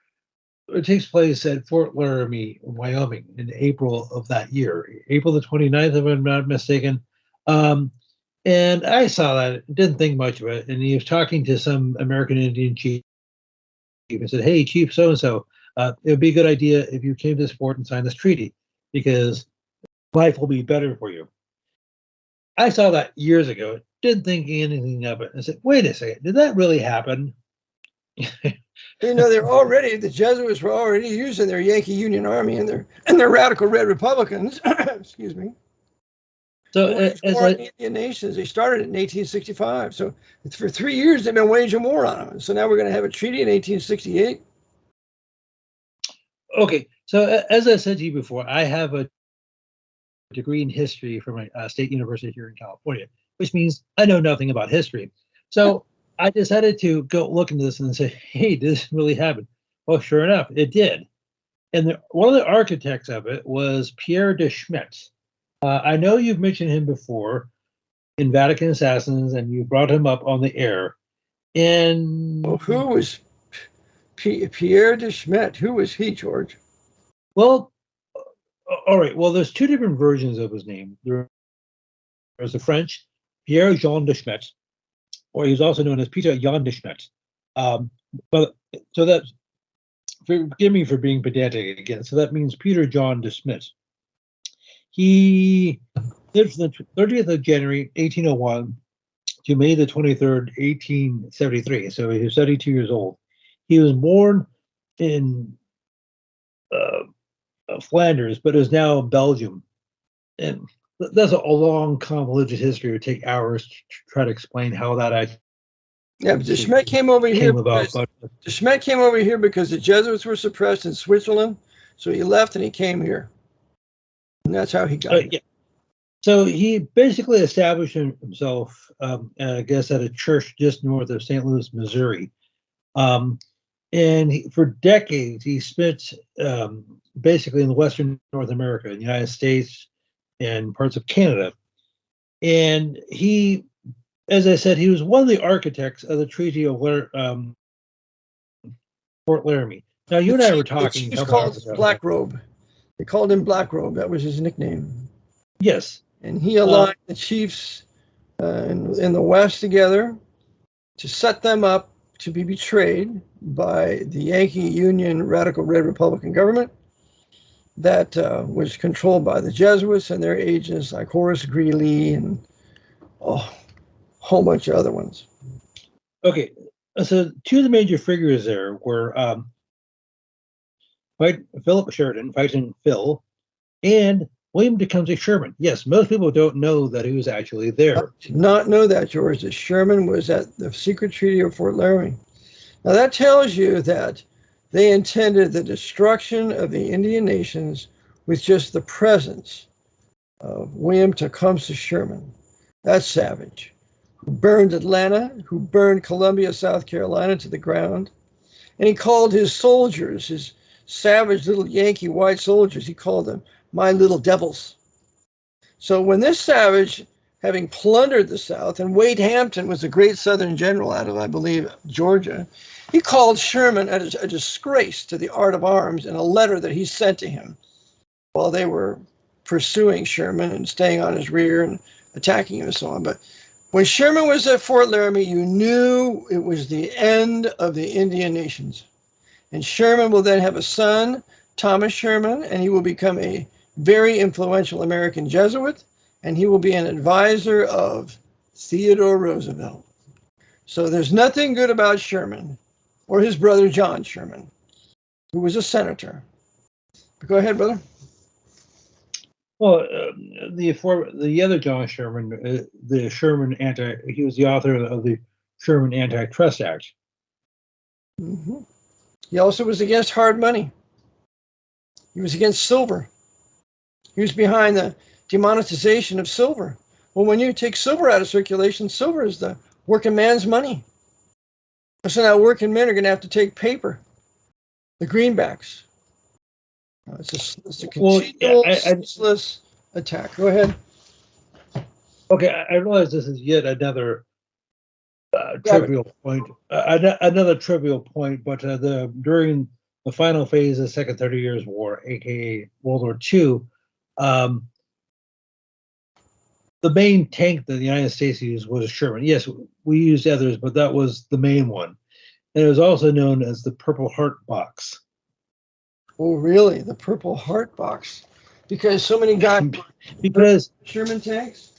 [SPEAKER 2] It takes place at Fort Laramie, Wyoming, in April of that year, April the 29th, if I'm not mistaken. And I saw that, didn't think much of it. And he was talking to some American Indian chief and said, "Hey, Chief so and so, it would be a good idea if you came to this port and signed this treaty because life will be better for you." I saw that years ago, didn't think anything of it. I said, "Wait a second, did that really happen?"
[SPEAKER 1] The Jesuits were already using their Yankee Union Army and their radical red Republicans, excuse me,
[SPEAKER 2] So
[SPEAKER 1] to wage war on the Indian nations. They started in 1865. So for 3 years, they've been waging war on them. So now we're going to have a treaty in 1868.
[SPEAKER 2] Okay, so as I said to you before, I have a degree in history from a state university here in California, which means I know nothing about history. So I decided to go look into this and say, "Hey, did this really happen?" Well, sure enough, it did. And one of the architects of it was Pierre de Schmidt. I know you've mentioned him before in Vatican Assassins, and you brought him up on the air. And
[SPEAKER 1] Well, who was Pierre de Schmidt? Who was he, George?
[SPEAKER 2] well, all right. Well, there's two different versions of his name. There's the French Pierre Jean de Schmidt, or he's also known as Peter Jan de Schmidt. But so that, forgive me for being pedantic again. So that means Peter John de Schmidt. He lived from the 30th of January, 1801 to May the 23rd, 1873. So he was 32 years old. He was born in Flanders, but is now Belgium. And that's a long, convoluted history. It would take hours to try to explain how that actually
[SPEAKER 1] but de Schmidt came over here. De Schmidt came over here because the Jesuits were suppressed in Switzerland. So he left and he came here. And that's how he got here.
[SPEAKER 2] Yeah. So he basically established himself, I guess, at a church just north of St. Louis, Missouri. And for decades, he spent basically in the Western North America, in the United States and parts of Canada. And he, as I said, he was one of the architects of the Treaty of Fort Laramie. Now, you and I were talking.
[SPEAKER 1] He was called Black Robe. They called him Black Robe. That was his nickname.
[SPEAKER 2] Yes.
[SPEAKER 1] And he aligned the chiefs in the West together to set them up to be betrayed by the Yankee Union Radical Red Republican government that was controlled by the Jesuits and their agents like Horace Greeley and a whole bunch of other ones.
[SPEAKER 2] Okay, so two of the major figures there were Philip Sheridan, fighting Phil, and William Tecumseh Sherman. Yes, most people don't know that he was actually there.
[SPEAKER 1] I did not know that, George, that Sherman was at the secret treaty of Fort Laramie. Now that tells you that they intended the destruction of the Indian nations with just the presence of William Tecumseh Sherman. That's savage. Who burned Atlanta, who burned Columbia, South Carolina to the ground. And he called his soldiers, his savage little Yankee white soldiers, he called them my little devils. So when this savage, having plundered the South, and Wade Hampton was a great Southern general out of, I believe, Georgia, he called Sherman a disgrace to the art of arms in a letter that he sent to him while they were pursuing Sherman and staying on his rear and attacking him and so on. But when Sherman was at Fort Laramie, you knew it was the end of the Indian nations. And Sherman will then have a son, Thomas Sherman, and he will become a very influential American Jesuit, and he will be an advisor of Theodore Roosevelt. So there's nothing good about Sherman or his brother John Sherman, who was a senator. But go ahead, brother.
[SPEAKER 2] Well, the other John Sherman, he was the author of the Sherman Antitrust Act.
[SPEAKER 1] Mm-hmm. He also was against hard money. He was against silver. He was behind the demonetization of silver. Well, when you take silver out of circulation, silver is the working man's money. So now working men are going to have to take paper, the greenbacks. It's a continual, senseless attack. Go ahead.
[SPEAKER 2] Okay, I realize this is yet another trivial point. Another trivial point, but during the final phase of the Second 30 Years' War, aka World War II, the main tank that the United States used was a Sherman. Yes, we used others, but that was the main one. And it was also known as the Purple Heart Box.
[SPEAKER 1] Oh, really? The Purple Heart Box? Because so many guys
[SPEAKER 2] because
[SPEAKER 1] Sherman tanks?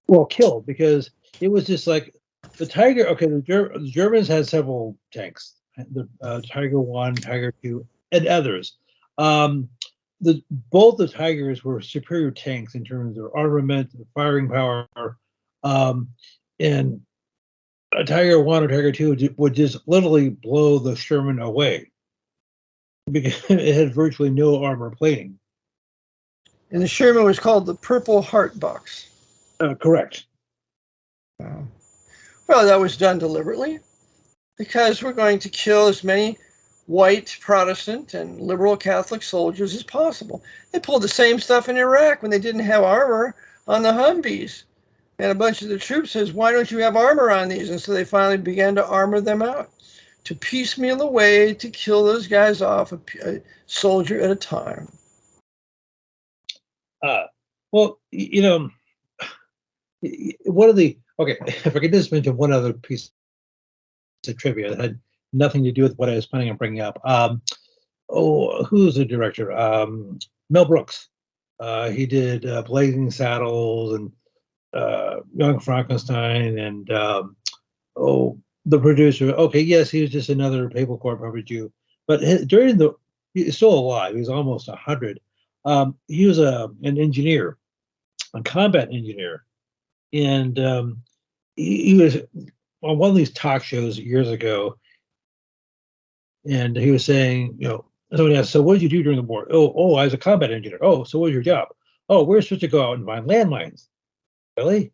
[SPEAKER 2] Well, killed, because it was just like the Tiger. Okay, the Germans had several tanks, the Tiger 1, Tiger 2, and others. Both the Tigers were superior tanks in terms of armament, firing power, and a Tiger 1 or Tiger 2 would just literally blow the Sherman away because it had virtually no armor plating.
[SPEAKER 1] And the Sherman was called the Purple Heart Box.
[SPEAKER 2] Correct.
[SPEAKER 1] Well, that was done deliberately because we're going to kill as many white Protestant and liberal Catholic soldiers as possible. They pulled the same stuff in Iraq when they didn't have armor on the Humvees. And a bunch of the troops says, why don't you have armor on these? And so they finally began to armor them out, to piecemeal away, to kill those guys off, a soldier at a time.
[SPEAKER 2] Well, you know, one of the, okay, if I could just mention one other piece of trivia that had nothing to do with what I was planning on bringing up. Who's the director? Mel Brooks. He did Blazing Saddles and Young Frankenstein and the producer. Okay, yes, he was just another Papal Court puppet Jew. But he's still alive. He's almost 100. He was an engineer, a combat engineer. And he was on one of these talk shows years ago, and he was saying, you know, somebody asked, so what did you do during the war? I was a combat engineer. Oh, so what was your job? Oh, we're supposed to go out and find landmines. Really?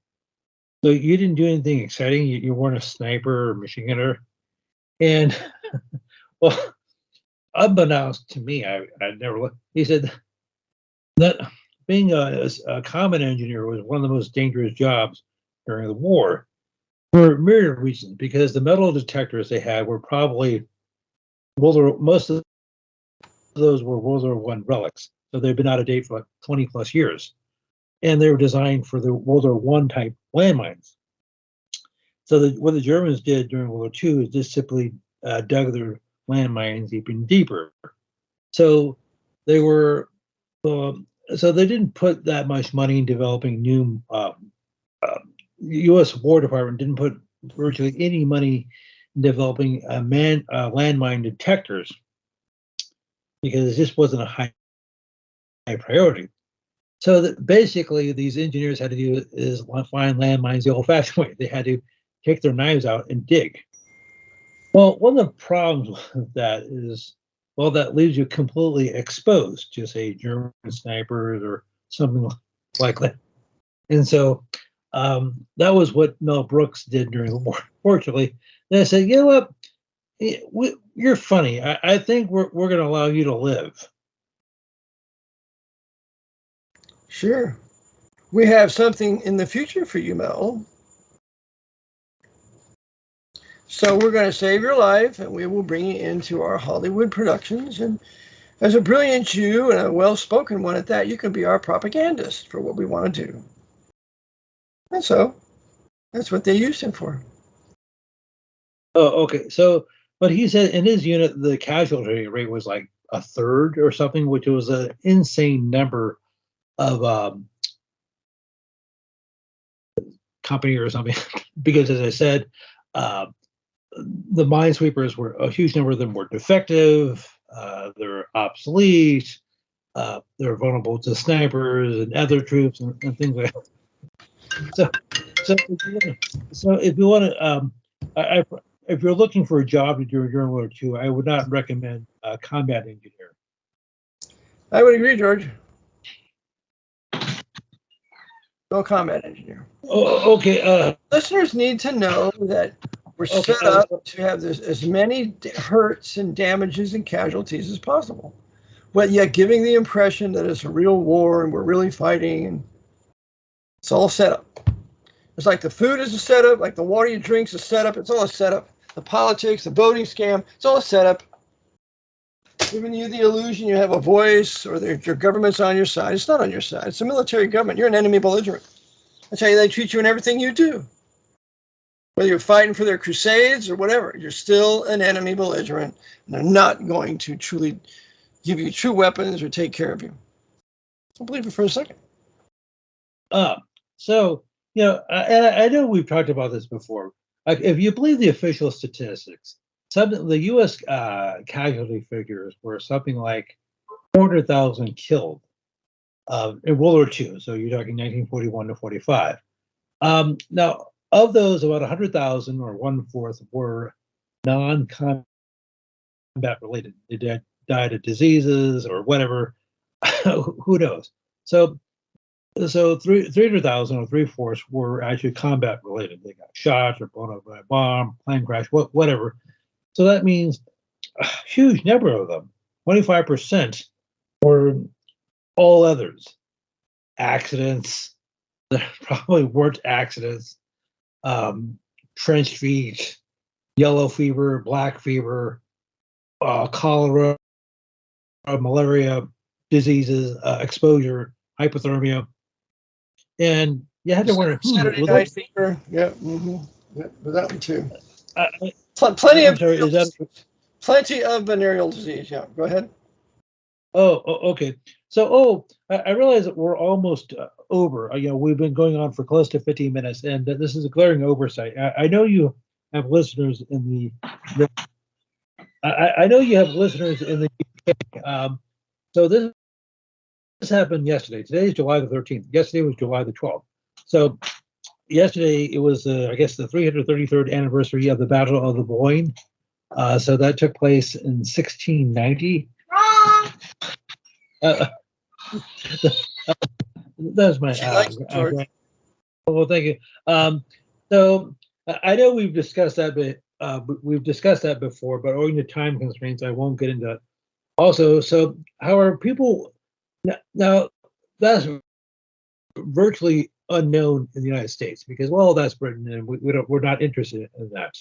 [SPEAKER 2] So you didn't do anything exciting? You weren't a sniper or machine gunner? And, well, unbeknownst to me, I never looked. He said that being a combat engineer was one of the most dangerous jobs during the war for myriad reasons, because the metal detectors they had were probably most of those were World War I relics. So they've been out of date for like 20 plus years. And they were designed for the World War I type landmines. So what the Germans did during World War II is just simply dug their landmines even deeper. So they were, so they didn't put that much money in developing new. U.S. War Department didn't put virtually any money in developing landmine detectors because it just wasn't a high priority. So basically, these engineers had to do is find landmines the old-fashioned way. They had to take their knives out and dig. Well, one of the problems with that is, well, that leaves you completely exposed to, say, German snipers or something like that. And so that was what Mel Brooks did during the war, fortunately. And I said, you know what? You're funny. I think we're going to allow you to live.
[SPEAKER 1] Sure. We have something in the future for you, Mel. So we're going to save your life, and we will bring you into our Hollywood productions. And as a brilliant Jew and a well-spoken one at that, you can be our propagandist for what we want to do. And so that's what they used him for.
[SPEAKER 2] Oh, okay. So, but he said in his unit, the casualty rate was like a third or something, which was an insane number of company or something. Because as I said, the minesweepers were, a huge number of them were defective, they're obsolete, they're vulnerable to snipers and other troops and things like that. So if you want to, if you're looking for a job to do during World War II, I would not recommend a combat engineer.
[SPEAKER 1] I would agree, George. No combat engineer.
[SPEAKER 2] Oh, okay.
[SPEAKER 1] Listeners need to know that we're set up to have as many hurts and damages and casualties as possible, but yet giving the impression that it's a real war and we're really fighting, and it's all set up. It's like the food is a setup, like the water you drink is a setup. It's all a setup. The politics, the voting scam, it's all a setup. giving you the illusion you have a voice or that your government's on your side. It's not on your side. It's a military government. You're an enemy belligerent. That's how they treat you in everything you do. Whether you're fighting for their crusades or whatever, you're still an enemy belligerent. And they're not going to truly give you true weapons or take care of you. Don't believe it for a second.
[SPEAKER 2] So, I know we've talked about this before. Like, if you believe the official statistics, the U.S. casualty figures were something like 400,000 killed in World War II. So you're talking 1941 to 45. Now, of those, about 100,000 or 1/4 were non-combat related. They died of diseases or whatever. Who knows? So 300,000 or 3/4 were actually combat related. They got shot or blown up by a bomb, plane crash, whatever. So that means a huge number of them, 25%, were all others. Accidents, there probably weren't accidents, trench feet, yellow fever, black fever, cholera, malaria, diseases, exposure, hypothermia. And you had to wonder,
[SPEAKER 1] Saturday night fever. Yeah, yeah, but that one too. Plenty of venereal disease. Yeah, go ahead.
[SPEAKER 2] Okay. So, I realize that we're almost over. We've been going on for close to 15 minutes, and this is a glaring oversight. I know you have listeners in the I know you have listeners in the UK. So this happened yesterday. Today is July the 13th. Yesterday was July the 12th. So yesterday it was, I guess, the 333rd anniversary of the Battle of the Boyne. So that took place in 1690. That's my. Well, thank you. So I know we've discussed that, but we've discussed that before. But owing to time constraints, I won't get into that. Also, so how are people now? That's virtually unknown in the United States because, well, that's Britain, and we're not interested in that.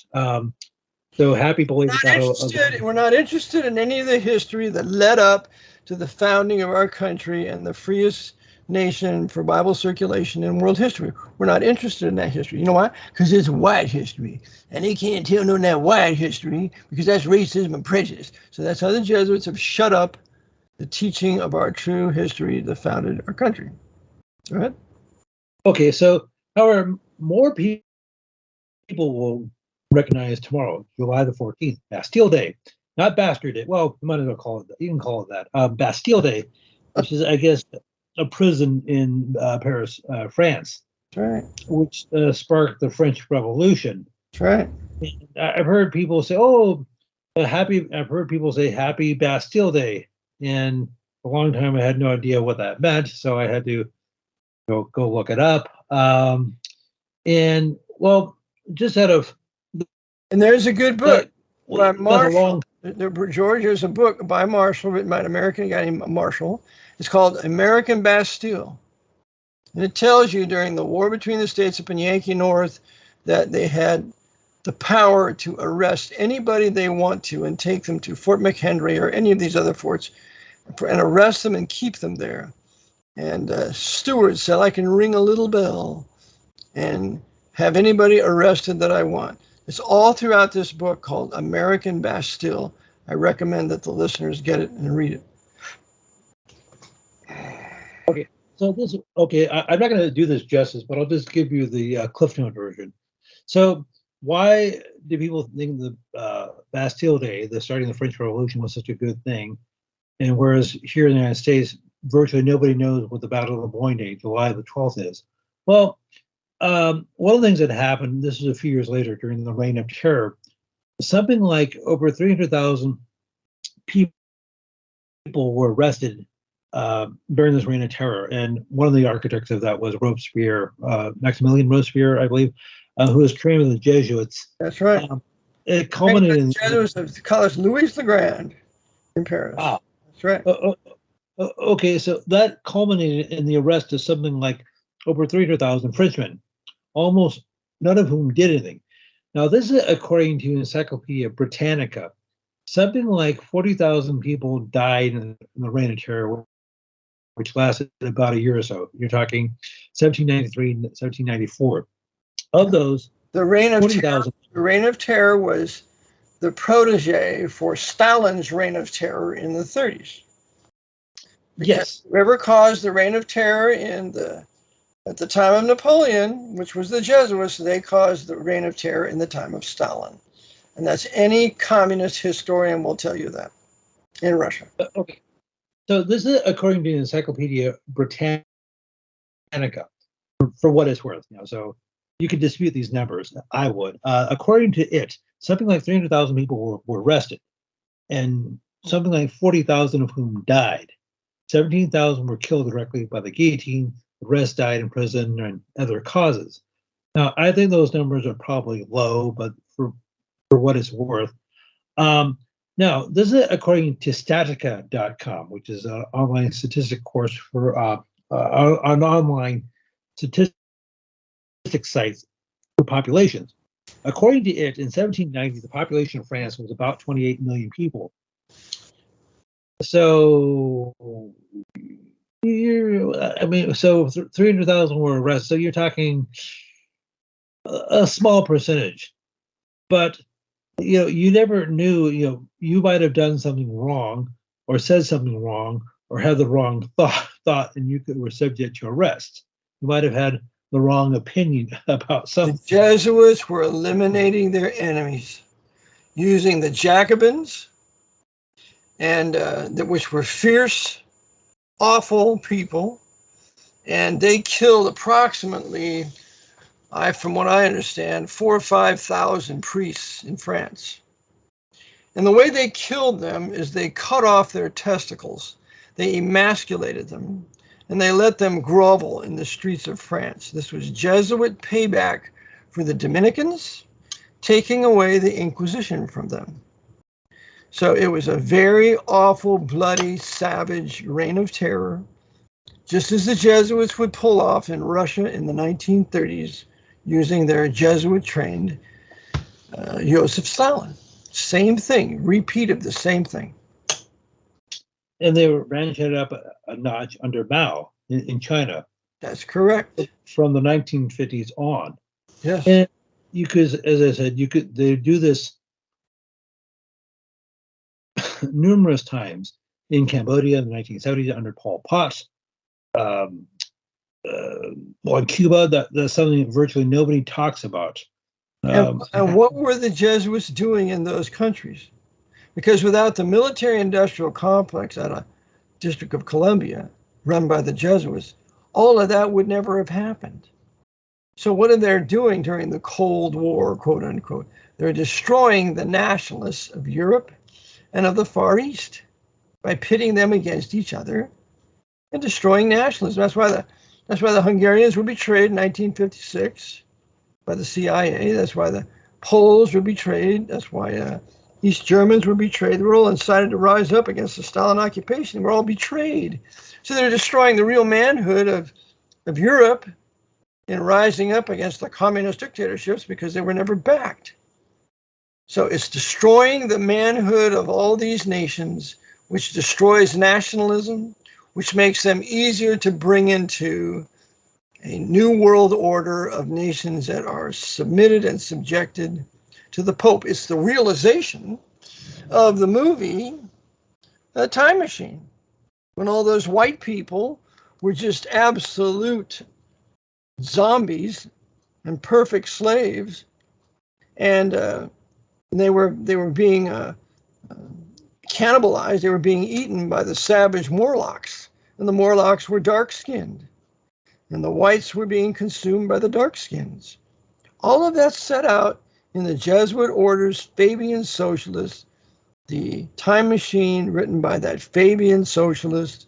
[SPEAKER 2] So happy belated battle.
[SPEAKER 1] We're not interested in any of the history that led up to the founding of our country and the freest nation for Bible circulation in world history. We're not interested in that history. You know why? Because it's white history. And they can't tell no that white history because that's racism and prejudice. So that's how the Jesuits have shut up the teaching of our true history that founded our country. Go ahead.
[SPEAKER 2] Okay, so however, more people will recognize tomorrow, July the 14th, Bastille Day, not Bastard Day. Well, you might as well call it that. You can call it that. Bastille Day, which is, I guess, a prison in Paris, France.
[SPEAKER 1] That's right.
[SPEAKER 2] Which sparked the French Revolution.
[SPEAKER 1] That's right.
[SPEAKER 2] And I've heard people say, "Oh, I've heard people say Happy Bastille Day," and for a long time I had no idea what that meant, so I had to go look it up. And well, just out of
[SPEAKER 1] and there's a good book by
[SPEAKER 2] Marshall.
[SPEAKER 1] George, there's a book by Marshall written by an American guy named Marshall. It's called American Bastille. And it tells you during the war between the states up in Yankee North that they had the power to arrest anybody they want to and take them to Fort McHenry or any of these other forts and arrest them and keep them there. And Stewart said, I can ring a little bell and have anybody arrested that I want. It's all throughout this book called American Bastille. I recommend that the listeners get it and read it.
[SPEAKER 2] Okay, so I'm not going to do this justice, but I'll just give you the Cliff Note version. So why do people think the Bastille Day, the starting of the French Revolution, was such a good thing? And whereas here in the United States, virtually nobody knows what the Battle of the Boyne Day, July the 12th is. Well, one of the things that happened, this is a few years later during the Reign of Terror, something like over 300,000 people were arrested during this Reign of Terror. And one of the architects of that was Robespierre, Maximilien Robespierre, I believe, who was trained with the Jesuits.
[SPEAKER 1] That's right.
[SPEAKER 2] It culminated in the
[SPEAKER 1] Jesuits of College Louis le Grand in Paris.
[SPEAKER 2] Ah,
[SPEAKER 1] that's right.
[SPEAKER 2] Okay, so that culminated in the arrest of something like over 300,000 Frenchmen, almost none of whom did anything. Now, this is according to Encyclopedia Britannica. something like 40,000 people died in the Reign of Terror, which lasted about a year or so. You're talking 1793 and 1794. Of those,
[SPEAKER 1] The Reign of Terror,
[SPEAKER 2] 40,000.
[SPEAKER 1] the Reign of Terror was the protege for Stalin's Reign of Terror in the 30s. Because
[SPEAKER 2] Yes.
[SPEAKER 1] whoever caused the Reign of Terror at the time of Napoleon, which was the Jesuits, they caused the Reign of Terror in the time of Stalin. And that's any communist historian will tell you that in Russia.
[SPEAKER 2] Okay. So this is according to the Encyclopedia Britannica, for what it's worth. So you could dispute these numbers. I would. According to it, something like 300,000 people were arrested, and something like 40,000 of whom died. 17,000 were killed directly by the guillotine. The rest died in prison and other causes. Now, I think those numbers are probably low, but for what it's worth. Now, this is according to Statica.com, which is an online statistic course for an online statistic site for populations. According to it, in 1790, the population of France was about 28 million people. So, so 300,000 were arrested. So you're talking a small percentage, but you never knew. You might have done something wrong, or said something wrong, or had the wrong thought, and you were subject to arrest. You might have had the wrong opinion about something.
[SPEAKER 1] The Jesuits were eliminating their enemies using the Jacobins, and which were fierce, awful people, and they killed approximately, from what I understand, 4,000 or 5,000 priests in France. And the way they killed them is they cut off their testicles, they emasculated them, and they let them grovel in the streets of France. This was Jesuit payback for the Dominicans, taking away the Inquisition from them. So it was a very awful, bloody, savage reign of terror, just as the Jesuits would pull off in Russia in the 1930s using their Jesuit-trained Joseph Stalin. Same thing, repeat of the same thing.
[SPEAKER 2] And they were ratcheted up a notch under Mao in China.
[SPEAKER 1] That's correct.
[SPEAKER 2] From the 1950s on.
[SPEAKER 1] Yes.
[SPEAKER 2] And you could, as I said, they do this numerous times in Cambodia in the 1970s under Pol Pot. On Cuba, that's something that virtually nobody talks about.
[SPEAKER 1] And what were the Jesuits doing in those countries? Because without the military-industrial complex at a District of Columbia run by the Jesuits, all of that would never have happened. So what are they doing during the Cold War, quote unquote? They're destroying the nationalists of Europe and of the Far East by pitting them against each other and destroying nationalism. That's why the Hungarians were betrayed in 1956 by the CIA. That's why the Poles were betrayed. That's why East Germans were betrayed. They were all incited to rise up against the Stalin occupation. They were all betrayed. So they're destroying the real manhood of Europe in rising up against the communist dictatorships because they were never backed. So it's destroying the manhood of all these nations, which destroys nationalism, which makes them easier to bring into a new world order of nations that are submitted and subjected to the Pope. It's the realization of the movie Time Machine, when all those white people were just absolute zombies and perfect slaves, and they were being cannibalized. They were being eaten by the savage Morlocks, and the Morlocks were dark-skinned, and the whites were being consumed by the dark-skins. All of that set out in the Jesuit Order's Fabian Socialist, the Time Machine, written by that Fabian socialist,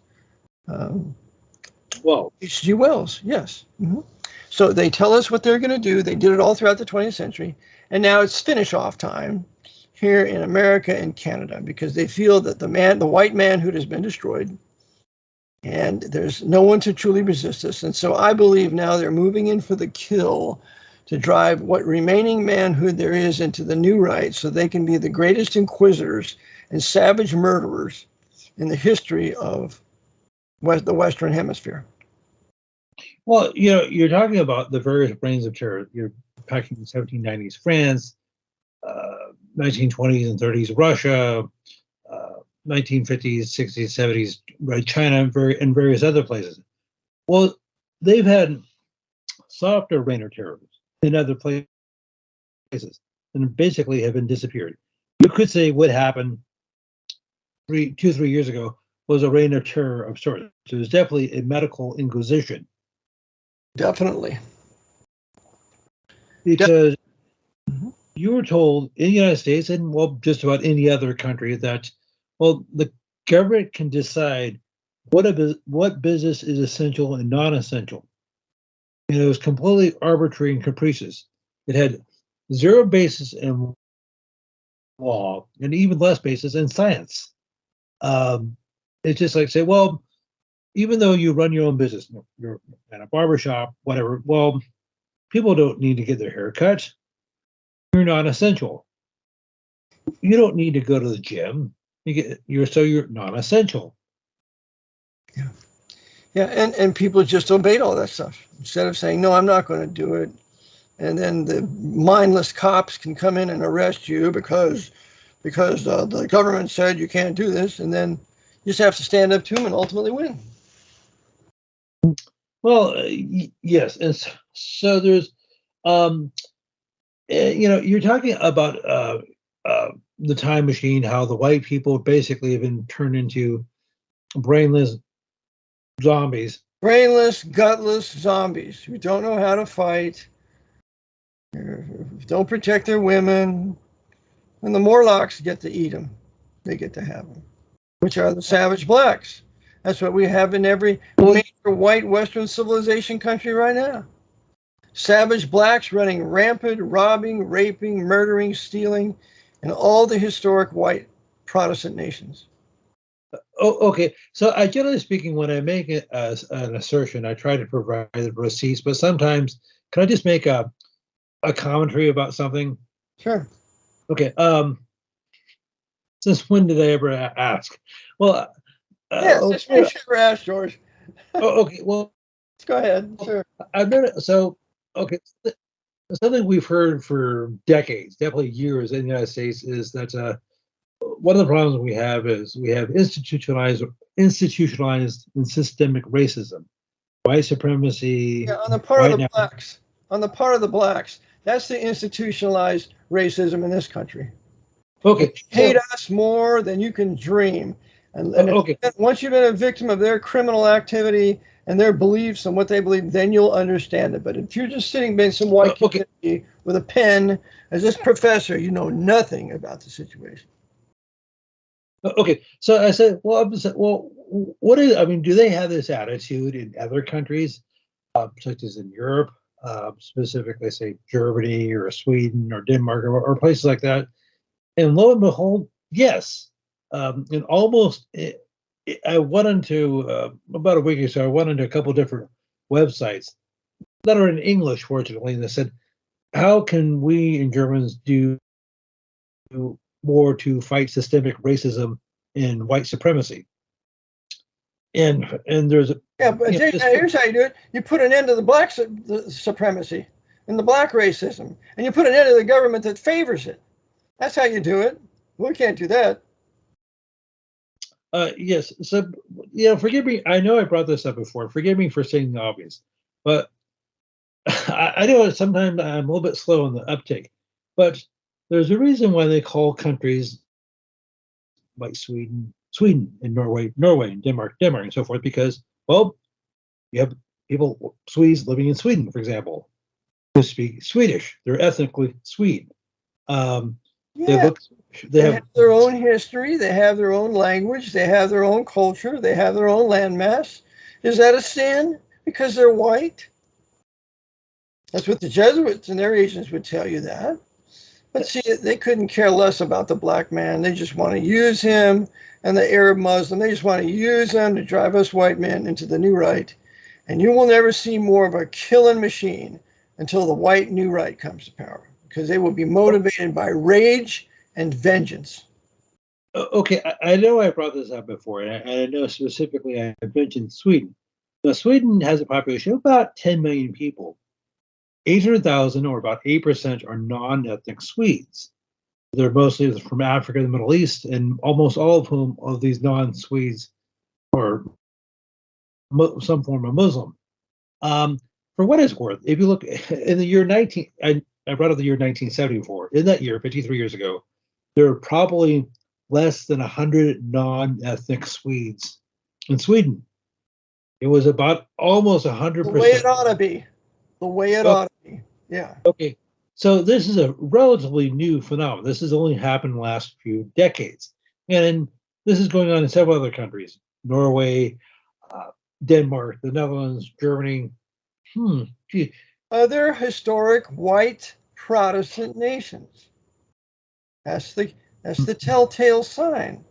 [SPEAKER 1] H.G. Wells. Yes. Mm-hmm. So they tell us what they're going to do. They did it all throughout the 20th century, and now it's finish-off time here in America and Canada, because they feel that the white manhood has been destroyed, and there's no one to truly resist us. And so I believe now they're moving in for the kill to drive what remaining manhood there is into the new right so they can be the greatest inquisitors and savage murderers in the history of the Western Hemisphere.
[SPEAKER 2] Well, you're talking about the various reigns of terror. You're talking 1790s France, 1920s and 30s Russia, 1950s, 60s, 70s China, and various other places. Well, they've had softer reign of terror in other places and basically have been disappeared. You could say what happened 3 years ago was a reign of terror of sorts. It was definitely a medical inquisition.
[SPEAKER 1] Definitely.
[SPEAKER 2] Because you were told in the United States and, well, just about any other country that, well, the government can decide what business is essential and non-essential. And it was completely arbitrary and capricious. It had zero basis in law and even less basis in science. It's just like say, well, even though you run your own business, you're at a barber shop, whatever, well, people don't need to get their hair cut. You're not essential. You don't need to go to the gym. You're non-essential.
[SPEAKER 1] Yeah. Yeah, and people just obeyed all that stuff. Instead of saying, no, I'm not going to do it. And then the mindless cops can come in and arrest you because the government said you can't do this. And then you just have to stand up to them and ultimately win.
[SPEAKER 2] Well, yes. And so there's, you're talking about the time machine, how the white people basically have been turned into brainless zombies.
[SPEAKER 1] Brainless, gutless zombies who don't know how to fight, don't protect their women, and the Morlocks get to eat them. They get to have them, which are the savage blacks. That's what we have in every major white Western civilization country right now. Savage blacks running rampant, robbing, raping, murdering, stealing in all the historic white Protestant nations.
[SPEAKER 2] Oh, okay. So, generally speaking, when I make an assertion, I try to provide the receipts. But sometimes, can I just make a commentary about something?
[SPEAKER 1] Sure.
[SPEAKER 2] Okay. Since when did I ever ask? Well,
[SPEAKER 1] yes, just make sure you ask, George.
[SPEAKER 2] Okay. Well,
[SPEAKER 1] go ahead. Sure.
[SPEAKER 2] I've been so okay. Something we've heard for decades, definitely years in the United States, is that one of the problems we have is we have institutionalized and systemic racism, white supremacy.
[SPEAKER 1] Yeah, on the part of the blacks. On the part of the blacks, that's the institutionalized racism in this country.
[SPEAKER 2] Okay,
[SPEAKER 1] they hate us more than you can dream, and
[SPEAKER 2] okay.
[SPEAKER 1] Once you've been a victim of their criminal activity and their beliefs and what they believe, then you'll understand it. But if you're just sitting in some white community with a pen as this professor, you know nothing about the situation.
[SPEAKER 2] Okay, so I said, well, what is? I mean, do they have this attitude in other countries, such as in Europe, specifically, say Germany or Sweden or Denmark or places like that? And lo and behold, yes. And almost, I went into about a week or so. I went into a couple different websites that are in English, fortunately, and they said, "How can we in Germans do more to fight systemic racism and white supremacy?" And there's
[SPEAKER 1] but here's how you do it: you put an end to the black supremacy and the black racism, and you put an end to the government that favors it. That's how you do it. We can't do that.
[SPEAKER 2] Yes. So, forgive me. I know I brought this up before. Forgive me for saying the obvious, but I know sometimes I'm a little bit slow on the uptake. But there's a reason why they call countries like Sweden and Norway and Denmark, and so forth, because, well, you have people, Swedes living in Sweden, for example, who speak Swedish. They're ethnically Swede. They have
[SPEAKER 1] their own history. They have their own language. They have their own culture. They have their own landmass. Is that a sin because they're white? That's what the Jesuits and their agents would tell you that. But see, they couldn't care less about the black man. They just want to use him and the Arab Muslim. They just want to use them to drive us white men into the new right. And you will never see more of a killing machine until the white new right comes to power, because they will be motivated by rage and vengeance.
[SPEAKER 2] Okay, I know I brought this up before, and I know specifically I mentioned Sweden. Now, Sweden has a population of about 10 million people. 800,000, or about 8%, are non-ethnic Swedes. They're mostly from Africa and the Middle East, and almost all of whom of these non-Swedes are some form of Muslim. For what it's worth, if you look in the year I brought up the year 1974. In that year, 53 years ago, there were probably less than 100 non-ethnic Swedes in Sweden. It was about almost 100%.
[SPEAKER 1] The way it ought to be. The way it ought to be. Yeah.
[SPEAKER 2] Okay. So this is a relatively new phenomenon. This has only happened in the last few decades. And this is going on in several other countries. Norway, Denmark, the Netherlands, Germany.
[SPEAKER 1] Other historic white Protestant nations. That's the telltale sign.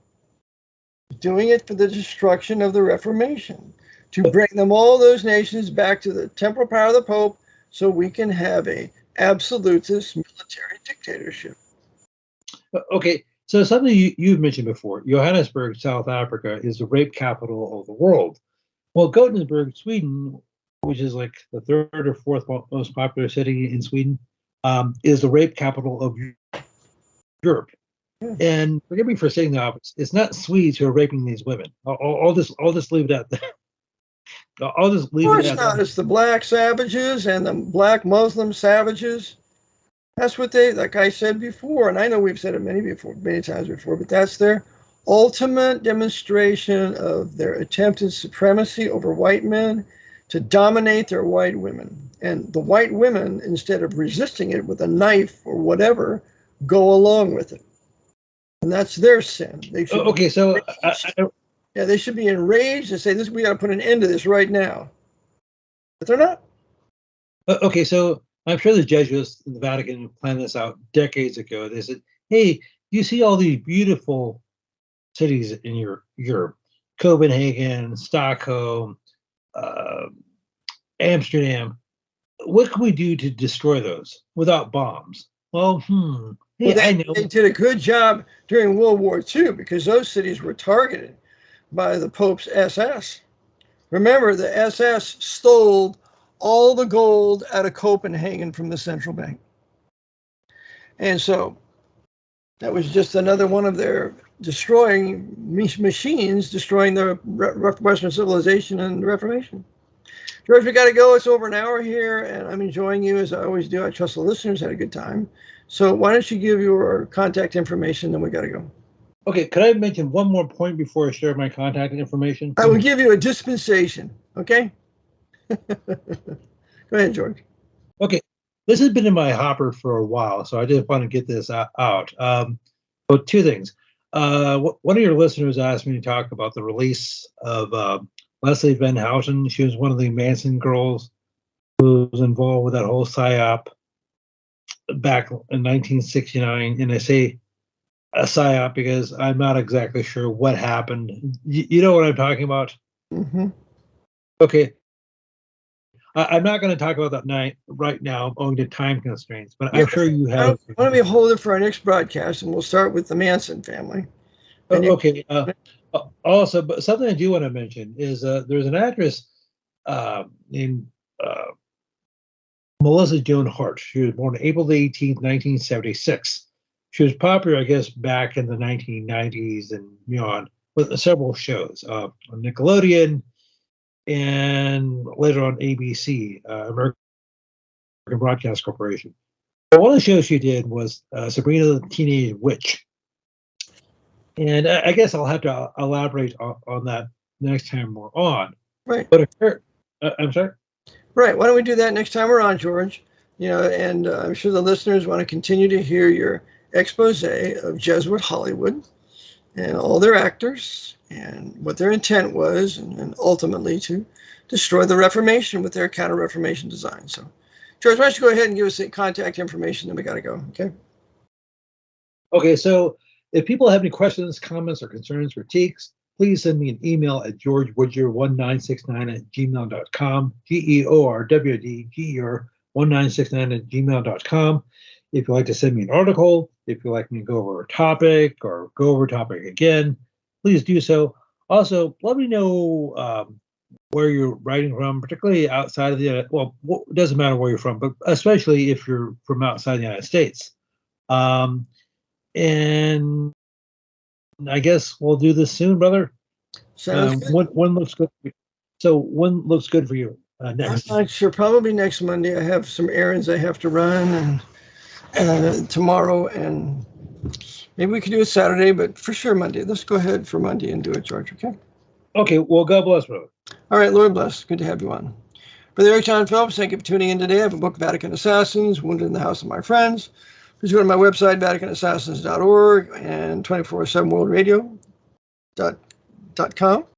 [SPEAKER 1] Doing it for the destruction of the Reformation, to bring them, all those nations, back to the temporal power of the Pope, so we can have a absolutist military dictatorship.
[SPEAKER 2] Okay, so something you've mentioned before, Johannesburg, South Africa, is the rape capital of the world. Well, Gothenburg, Sweden, which is like the third or fourth most popular city in Sweden, is the rape capital of Europe. And forgive me for saying the opposite. It's not Swedes who are raping these women. I'll just leave it at that. I'll just leave it at that.
[SPEAKER 1] It's the black savages and the black Muslim savages. That's what they, like I said before, and I know we've said it many times before, but that's their ultimate demonstration of their attempted supremacy over white men, to dominate their white women. And the white women, instead of resisting it with a knife or whatever, go along with it. And that's their sin. They should they should be enraged and say, we got to put an end to this right now. But they're not.
[SPEAKER 2] Okay, so I'm sure the Jesuits in the Vatican planned this out decades ago. They said, hey, you see all these beautiful cities in Europe, Copenhagen, Stockholm, Amsterdam. What can we do to destroy those without bombs? Well, I know.
[SPEAKER 1] They did a good job during World War II, because those cities were targeted by the Pope's SS. Remember, the SS stole all the gold out of Copenhagen from the central bank. And so that was just another one of their destroying machines, destroying the Western civilization and the Reformation. George, we got to go. It's over an hour here, and I'm enjoying you as I always do. I trust the listeners had a good time. So why don't you give your contact information, then we got to go.
[SPEAKER 2] Okay, could I mention one more point before I share my contact information?
[SPEAKER 1] I will give you a dispensation, okay? Go ahead, George.
[SPEAKER 2] Okay, this has been in my hopper for a while, so I just want to get this out. But two things. One of your listeners asked me to talk about the release of Leslie Van Houten. She was one of the Manson girls who was involved with that whole PSYOP back in 1969. And I say a PSYOP because I'm not exactly sure what happened. You know what I'm talking about?
[SPEAKER 1] Mm-hmm.
[SPEAKER 2] Okay. I'm not going to talk about that right now, owing to time constraints, but I'm sure you have.
[SPEAKER 1] Why don't we hold it for our next broadcast, and we'll start with the Manson family.
[SPEAKER 2] Okay. Also, but something I do want to mention is there's an actress named Melissa Joan Hart. She was born April 18th, 1976. She was popular, I guess, back in the 1990s and beyond with several shows on Nickelodeon and later on ABC, American Broadcast Corporation. But one of the shows she did was Sabrina the Teenage Witch. And I guess I'll have to elaborate on that next time we're on.
[SPEAKER 1] Right.
[SPEAKER 2] But I'm sorry?
[SPEAKER 1] Right. Why don't we do that next time we're on, George? And I'm sure the listeners want to continue to hear your expose of Jesuit Hollywood and all their actors and what their intent was, and ultimately to destroy the Reformation with their counter-Reformation design. So, George, why don't you go ahead and give us the contact information, then we got to go, okay?
[SPEAKER 2] Okay, so if people have any questions, comments, or concerns, critiques, please send me an email at georgewidger1969@gmail.com, GeorWdger 1969@gmail.com. If you'd like to send me an article, if you'd like me to go over a topic or go over a topic again, please do so. Also, let me know where you're writing from, particularly outside of the United States. Well, it doesn't matter where you're from, but especially if you're from outside the United States. And I guess we'll do this soon, brother.
[SPEAKER 1] Sounds good.
[SPEAKER 2] When looks good for you? So when looks good for you next?
[SPEAKER 1] I'm not sure. Probably next Monday. I have some errands I have to run, and tomorrow, and maybe we could do it Saturday, but for sure Monday. Let's go ahead for Monday and do it, George. Okay.
[SPEAKER 2] Okay. Well, God bless, brother.
[SPEAKER 1] All right. Lord bless. Good to have you on. Brother Eric John Phillips, thank you for tuning in today. I have a book, Vatican Assassins, Wounded in the House of My Friends. Please go to my website, vaticanassassins.org, and 24/7worldradio.com.